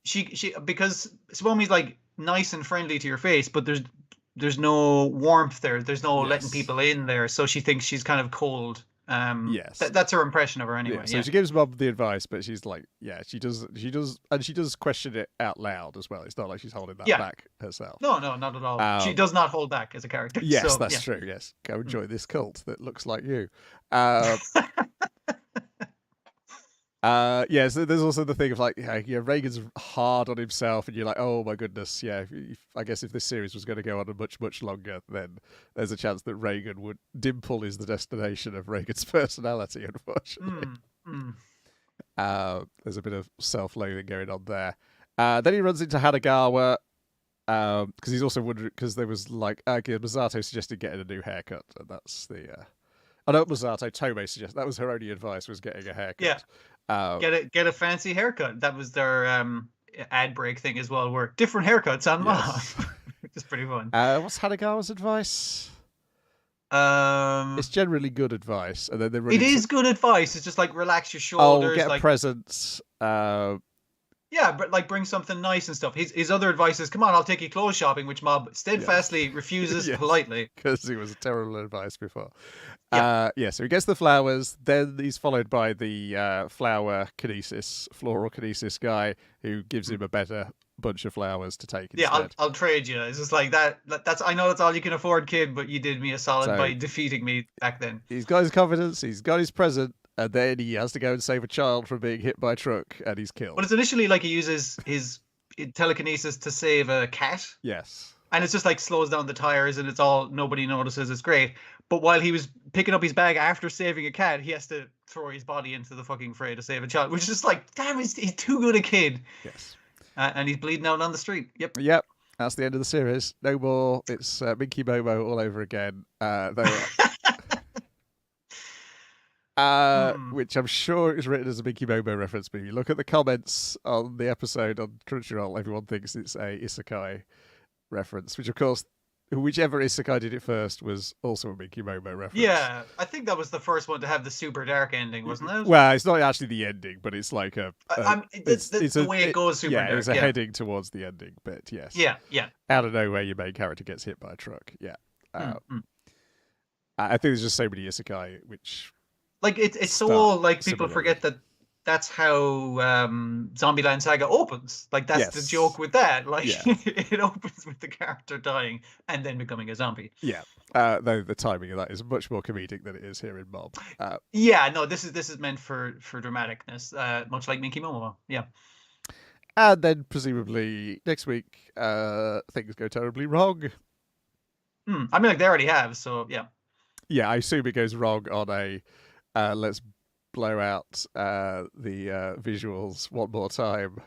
She because Tsubomi's like nice and friendly to your face, but there's no warmth there. There's no letting people in there. So she thinks she's kind of cold. Yes, that's her impression of her anyway. So she gives Bob the advice, but she's like, she does, and she does question it out loud as well. It's not like she's holding that back herself. No, not at all. She does not hold back as a character. Yes, that's true. Yes, go enjoy this cult that looks like you. So there's also the thing of like, Reagan's hard on himself, and you're like, oh my goodness, I guess if this series was going to go on much longer, then there's a chance that Reagan would dimple is the destination of Reagan's personality. Unfortunately, there's a bit of self-loathing going on there. Then he runs into Hanagawa because he's also wondering, because there was like Misato suggested getting a new haircut, and that's the. I know Misato, Tomei suggested that was her only advice, was getting a haircut. Yeah. Get a fancy haircut. That was their ad break thing as well, where different haircuts on Mob, which is pretty fun. What's Hadegawa's advice? It's generally good advice, and then they it is good advice. It's just like relax your shoulders. Get like, presents. Yeah, but like bring something nice and stuff. His other advice is, come on, I'll take you clothes shopping, which Mob steadfastly refuses politely. Because he was terrible advice before. Yeah. So he gets the flowers, then he's followed by the floral kinesis guy who gives him a better bunch of flowers to take instead. Yeah, I'll trade you. It's just like that's I know that's all you can afford, kid, but you did me a solid by defeating me back then. He's got his confidence, he's got his present, and then he has to go and save a child from being hit by a truck, and he's killed. But it's initially like he uses his telekinesis to save a cat. Yes. And it's just like slows down the tires, and it's all nobody notices. It's great. But while he was picking up his bag after saving a cat, he has to throw his body into the fucking fray to save a child, which is just like, damn, he's too good a kid. Yes. And he's bleeding out on the street. Yep. That's the end of the series. No more. It's Minky Momo all over again. Which I'm sure is written as a Minky Momo reference, but if you look at the comments on the episode on Crunchyroll, everyone thinks it's a isekai reference, which of course, whichever isekai did it first was also a Minky Momo reference. Yeah, I think that was the first one to have the super dark ending, wasn't it? Well, it's not actually the ending, but it's like it's the way it goes super dark. It's a heading towards the ending bit, yes. Yeah. Out of nowhere, your main character gets hit by a truck, yeah. I think there's just so many isekai, which... Like, it's so old, like, people forget that that's how Zombieland Saga opens. Like, that's the joke with that. Like, it opens with the character dying and then becoming a zombie. Yeah. Though the timing of that is much more comedic than it is here in Mob. This is meant for dramaticness, much like Minky Momo. Yeah. And then presumably next week things go terribly wrong. I mean, like, they already have, so yeah. Yeah, I assume it goes wrong on a let's blow out the visuals one more time.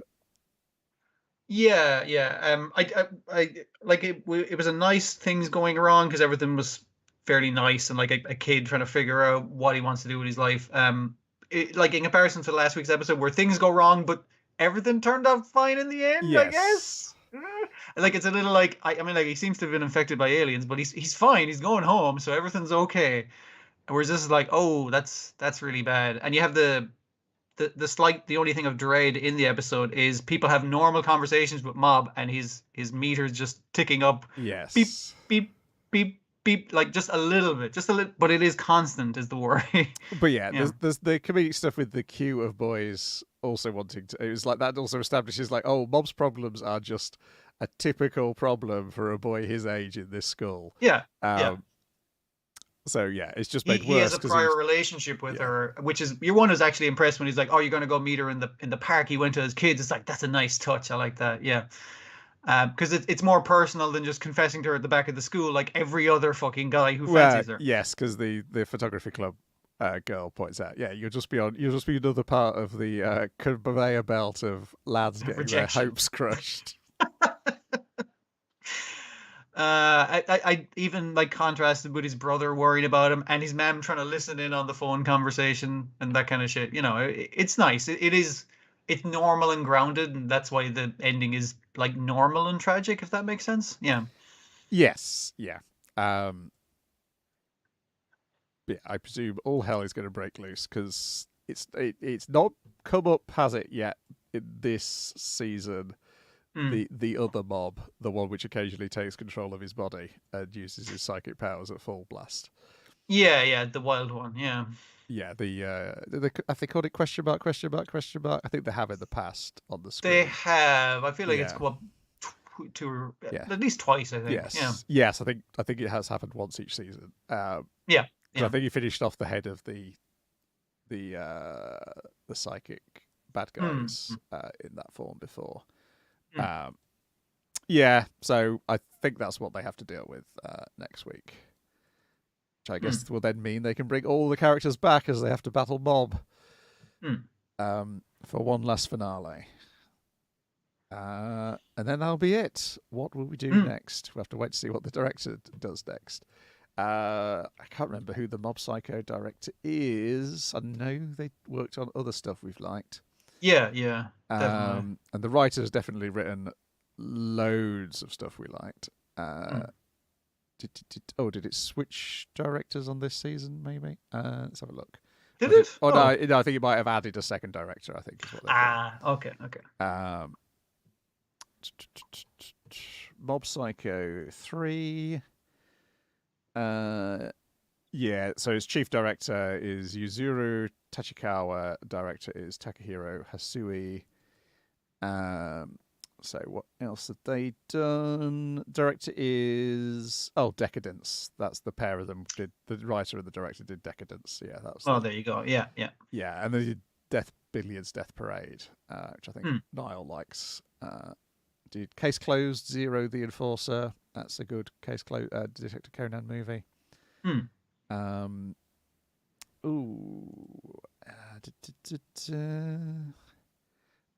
Yeah. I like it. It was a nice things going wrong because everything was fairly nice and like a kid trying to figure out what he wants to do with his life. Like in comparison to last week's episode where things go wrong, but everything turned out fine in the end. Yes. I guess. Like it's a little like I mean, like he seems to have been infected by aliens, but he's fine. He's going home, so everything's okay. Whereas this is like, oh, that's really bad. And you have the only thing of dread in the episode is people have normal conversations with Mob and his meter's just ticking up. Yes. Beep, beep, beep, beep, like just a little bit, but it is constant is the worry. But there's the comedic stuff with the queue of boys also wanting to, it was like that also establishes like, oh, Mob's problems are just a typical problem for a boy his age in this school. Yeah. So it's just made worse. He has a prior relationship with her, which is your one is actually impressed when he's like, "Oh, you're going to go meet her in the park." He went to his kids. It's like that's a nice touch. I like that. Yeah, because it's more personal than just confessing to her at the back of the school, like every other fucking guy who fancies her. Yes, because the photography club girl points out, you'll just be another part of the conveyor belt of lads getting their hopes crushed. I even like contrasted with his brother worrying about him and his mom trying to listen in on the phone conversation and that kind of shit. You know, it's nice. It's normal and grounded, and that's why the ending is like normal and tragic, if that makes sense. Yeah. Yes. Yeah. I presume all hell is going to break loose because it's not come up, has it yet, in this season? The other Mob, the one which occasionally takes control of his body and uses his psychic powers at full blast. Yeah, the wild one, yeah. Yeah, have they called it question mark? I think they have in the past on the screen. They have. I feel like it's come up at least twice, I think. Yes, I think it has happened once each season. I think he finished off the head of the psychic bad guys in that form before. So I think that's what they have to deal with next week, which I guess will then mean they can bring all the characters back as they have to battle Mob for one last finale, and then that'll be it. What will we do next? We have to wait to see what the director does next. I can't remember who the Mob Psycho director is. I know they worked on other stuff we've liked. Yeah. Definitely. And the writer's definitely written loads of stuff we liked. Did it switch directors on this season? Maybe. Let's have a look. Did it? No, I think it might have added a second director. I think is what they've done. Okay. Mob Psycho 3. Yeah, so his chief director is Yuzuru Tachikawa. Director is Takahiro Hasui. So what else have they done? Director is Decadence. That's the pair of them. The writer and the director did Decadence. Yeah, that was. There you go. Yeah. Yeah, and they did Billions Death Parade, which I think Niall likes. Did Case Closed, Zero the Enforcer. That's a good Detective Conan movie.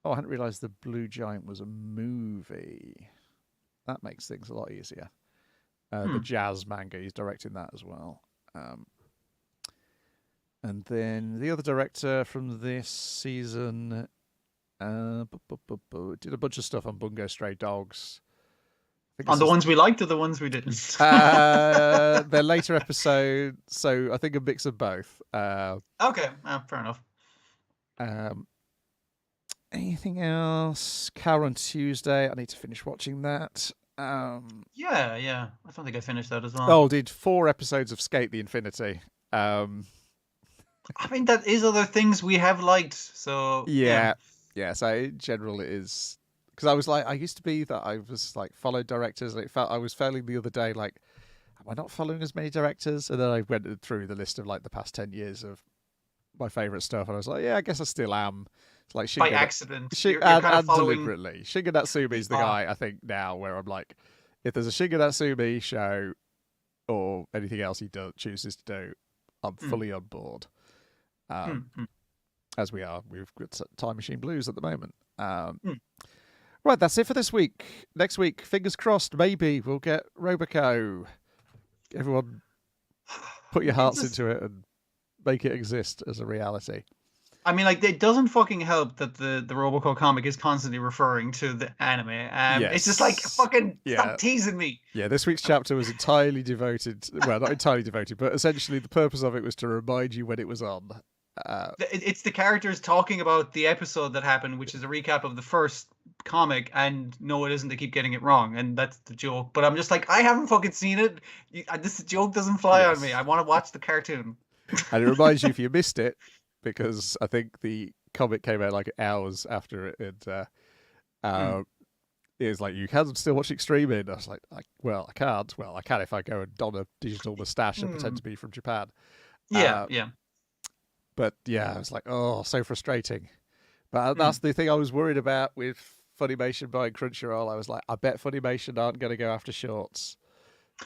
I hadn't realised The Blue Giant was a movie. That makes things a lot easier. The jazz manga, he's directing that as well. And then the other director from this season did a bunch of stuff on Bungo Stray Dogs. On the ones we liked or the ones we didn't? They're later episodes, so I think a mix of both. Okay, fair enough. Anything else? Cow on Tuesday. I need to finish watching that. Yeah. I don't think I finished that as well. Oh, did 4 episodes of Skate the Infinity. I mean, that is other things we have liked. So yeah. So in general, it is because I used to be that I was like followed directors, and it felt I was feeling the other day like, am I not following as many directors? And then I went through the list of like the past 10 years of my favorite stuff, and I was like, yeah, I guess I still am. It's like by accident, you're and kind of following deliberately. Shingo Natsumi's the guy I think now where I'm like, if there's a Shingo Natsumi show or anything else he chooses to do, I'm fully on board. As we are, we've got Time Machine Blues at the moment. Right, that's it for this week. Next week, fingers crossed, maybe we'll get Roboco. Everyone, put your hearts into it and make it exist as a reality. I mean, like, it doesn't fucking help that the Robocop comic is constantly referring to the anime. Yes. It's just like, fucking stop teasing me. Yeah, this week's chapter was entirely devoted, well, not entirely devoted, but essentially the purpose of it was to remind you when it was on. It's the characters talking about the episode that happened, which is a recap of the first comic, and no, it isn't. They keep getting it wrong, and that's the joke. But I'm just like, I haven't fucking seen it. This joke doesn't fly on me. I want to watch the cartoon. And it reminds you if you missed it, because I think the comic came out like hours after it, and it was like, you can still watch Extreme In. I was like, I can't. Well, I can if I go and don a digital moustache and pretend to be from Japan. Yeah. But yeah, I was like, oh, so frustrating. But that's the thing I was worried about with Funimation buying Crunchyroll. I was like, I bet Funimation aren't going to go after shorts.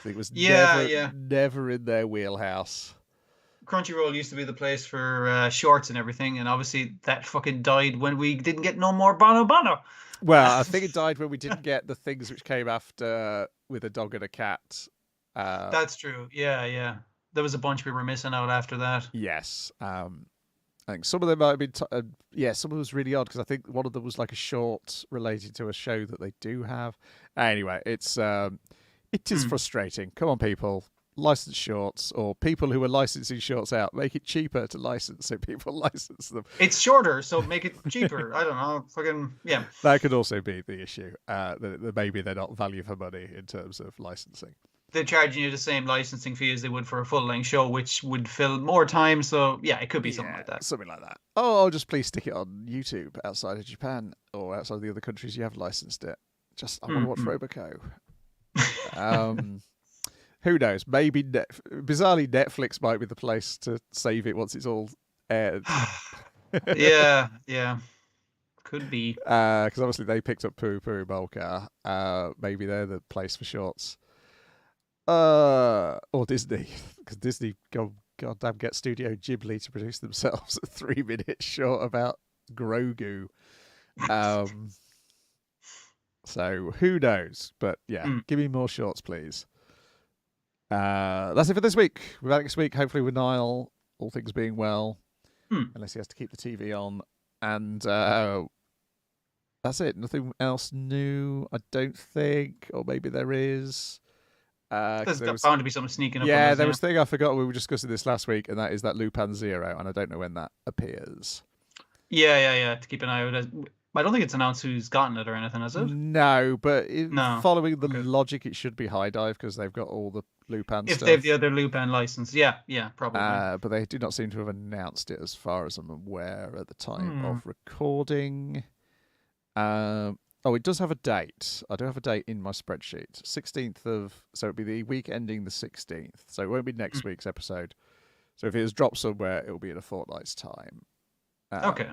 It was never in their wheelhouse. Crunchyroll used to be the place for shorts and everything, and obviously that fucking died when we didn't get no more Bono. Well, I think it died when we didn't get the things which came after with a dog and a cat. That's true. Yeah. There was a bunch we were missing out after that. Yes. I think some of them might have been... some of them was really odd, because I think one of them was like a short related to a show that they do have. Anyway, it is frustrating. Come on, people. License shorts, or people who are licensing shorts out, make it cheaper to license so people license them. It's shorter, so make it cheaper. I don't know. Fucking, yeah. That could also be the issue. That maybe they're not value for money in terms of licensing. They're charging you the same licensing fee as they would for a full-length show, which would fill more time. So, yeah, it could be something like that. Something like that. Oh, just please stick it on YouTube outside of Japan or outside the other countries you have licensed it. Just, I want to watch Roboco. Who knows? Maybe, bizarrely, Netflix might be the place to save it once it's all aired. Yeah. Could be. Because obviously they picked up Poo Poo Molcar. Maybe they're the place for shorts. Or Disney, because Disney goddamn get Studio Ghibli to produce themselves a 3-minute short about Grogu. So who knows? But yeah, give me more shorts, please. That's it for this week. We're back next week, hopefully with Niall, all things being well, unless he has to keep the TV on. And that's it. Nothing else new, I don't think, or maybe there is. There's there was, bound to be something sneaking up. yeah, on us, there was a thing I forgot. We were discussing this last week, and that is that Lupin Zero, and I don't know when that appears. Yeah. To keep an eye out. I don't think it's announced who's gotten it or anything, is it? No, but No. following the Okay. logic, it should be High Dive because they've got all the Lupin If stuff. they have the other Lupin license, yeah, probably. But they do not seem to have announced it as far as I'm aware at the time of recording. Oh, it does have a date. I do have a date in my spreadsheet. 16th of... So it'll be the week ending the 16th. So it won't be next week's episode. So if it has dropped somewhere, it'll be in a fortnight's time. Okay.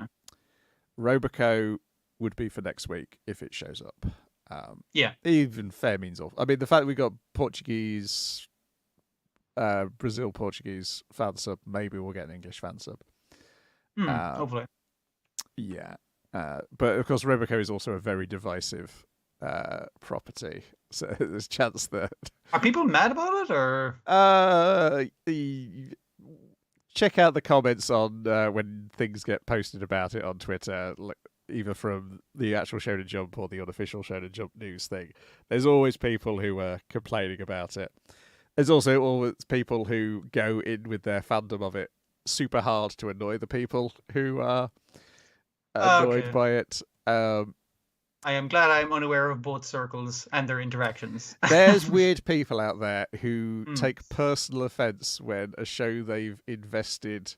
Roboco would be for next week if it shows up. Yeah. Even fair means off. I mean, the fact that we got Portuguese... Brazil Portuguese fan sub, maybe we'll get an English fan sub. Hopefully. Yeah. But of course, Roboco is also a very divisive property, so there's a chance that... Are people mad about it, or...? Check out the comments on when things get posted about it on Twitter, either from the actual Shonen Jump or the unofficial Shonen Jump news thing. There's always people who are complaining about it. There's also always people who go in with their fandom of it super hard to annoy the people who are annoyed by it. I am glad I'm unaware of both circles and their interactions. There's weird people out there who take personal offense when a show they've invested,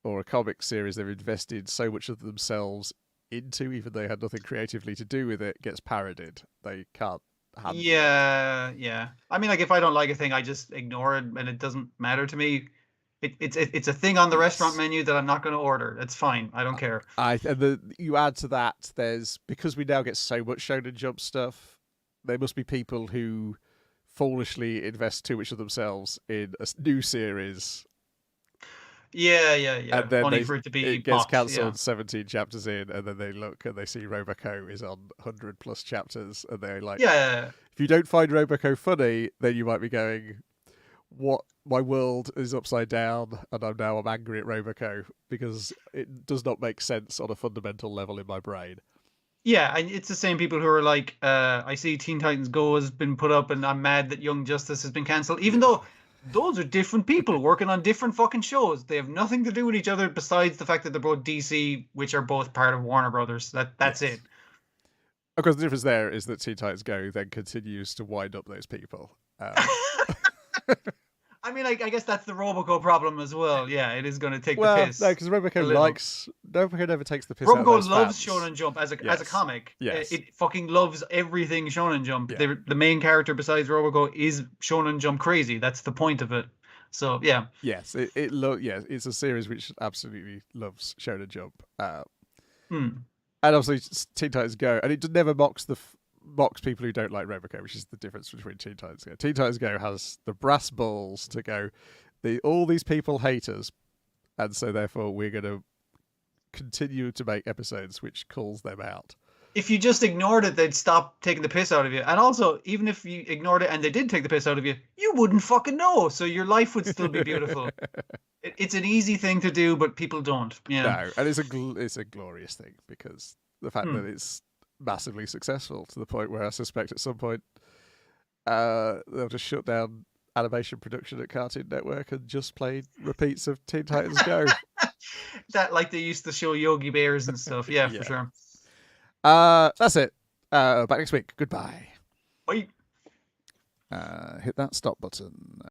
or a comic series they've invested so much of themselves into, even though they had nothing creatively to do with it, gets parodied. They can't handle it. Yeah. I mean, like, if I don't like a thing, I just ignore it, and it doesn't matter to me. It's a thing on the restaurant menu that I'm not going to order. It's fine. I don't care. You add to that, because we now get so much Shonen Jump stuff, there must be people who foolishly invest too much of themselves in a new series. Yeah. And then Only for it to be it gets mocked, cancelled 17 chapters in, and then they look and they see Roboco is on 100 plus chapters, and they're like, yeah. If you don't find Roboco funny, then you might be going, what? My world is upside down, and I'm angry at Roboco because it does not make sense on a fundamental level in my brain. Yeah, and it's the same people who are like, I see Teen Titans Go has been put up, and I'm mad that Young Justice has been cancelled, even though those are different people working on different fucking shows. They have nothing to do with each other besides the fact that they're both DC, which are both part of Warner Brothers. That's it. Of course, the difference there is that Teen Titans Go then continues to wind up those people. I mean, I guess that's the Roboco problem as well. Yeah, it is going to take the piss. No, because Roboco never takes the piss. Roboco loves Shonen Jump as a comic. Yes. It fucking loves everything Shonen Jump. Yeah. The main character besides Roboco is Shonen Jump crazy. That's the point of it. So yeah. Yes, it's a series which absolutely loves Shonen Jump. And obviously Teen Titans Go, and it never mocks people who don't like Roboco, which is the difference between Teen Titans Go. Teen Titans Go has the brass balls to go, all these people hate us, and so therefore we're going to continue to make episodes which calls them out. If you just ignored it, they'd stop taking the piss out of you. And also, even if you ignored it and they did take the piss out of you, you wouldn't fucking know, so your life would still be beautiful. It's an easy thing to do, but people don't. Yeah. No, and it's a glorious thing, because the fact that it's massively successful to the point where I suspect at some point they'll just shut down animation production at Cartoon Network and just play repeats of Teen Titans Go. That, like they used to show Yogi Bears and stuff. Yeah, for sure. That's it. Back next week. Goodbye. Bye. Hit that stop button.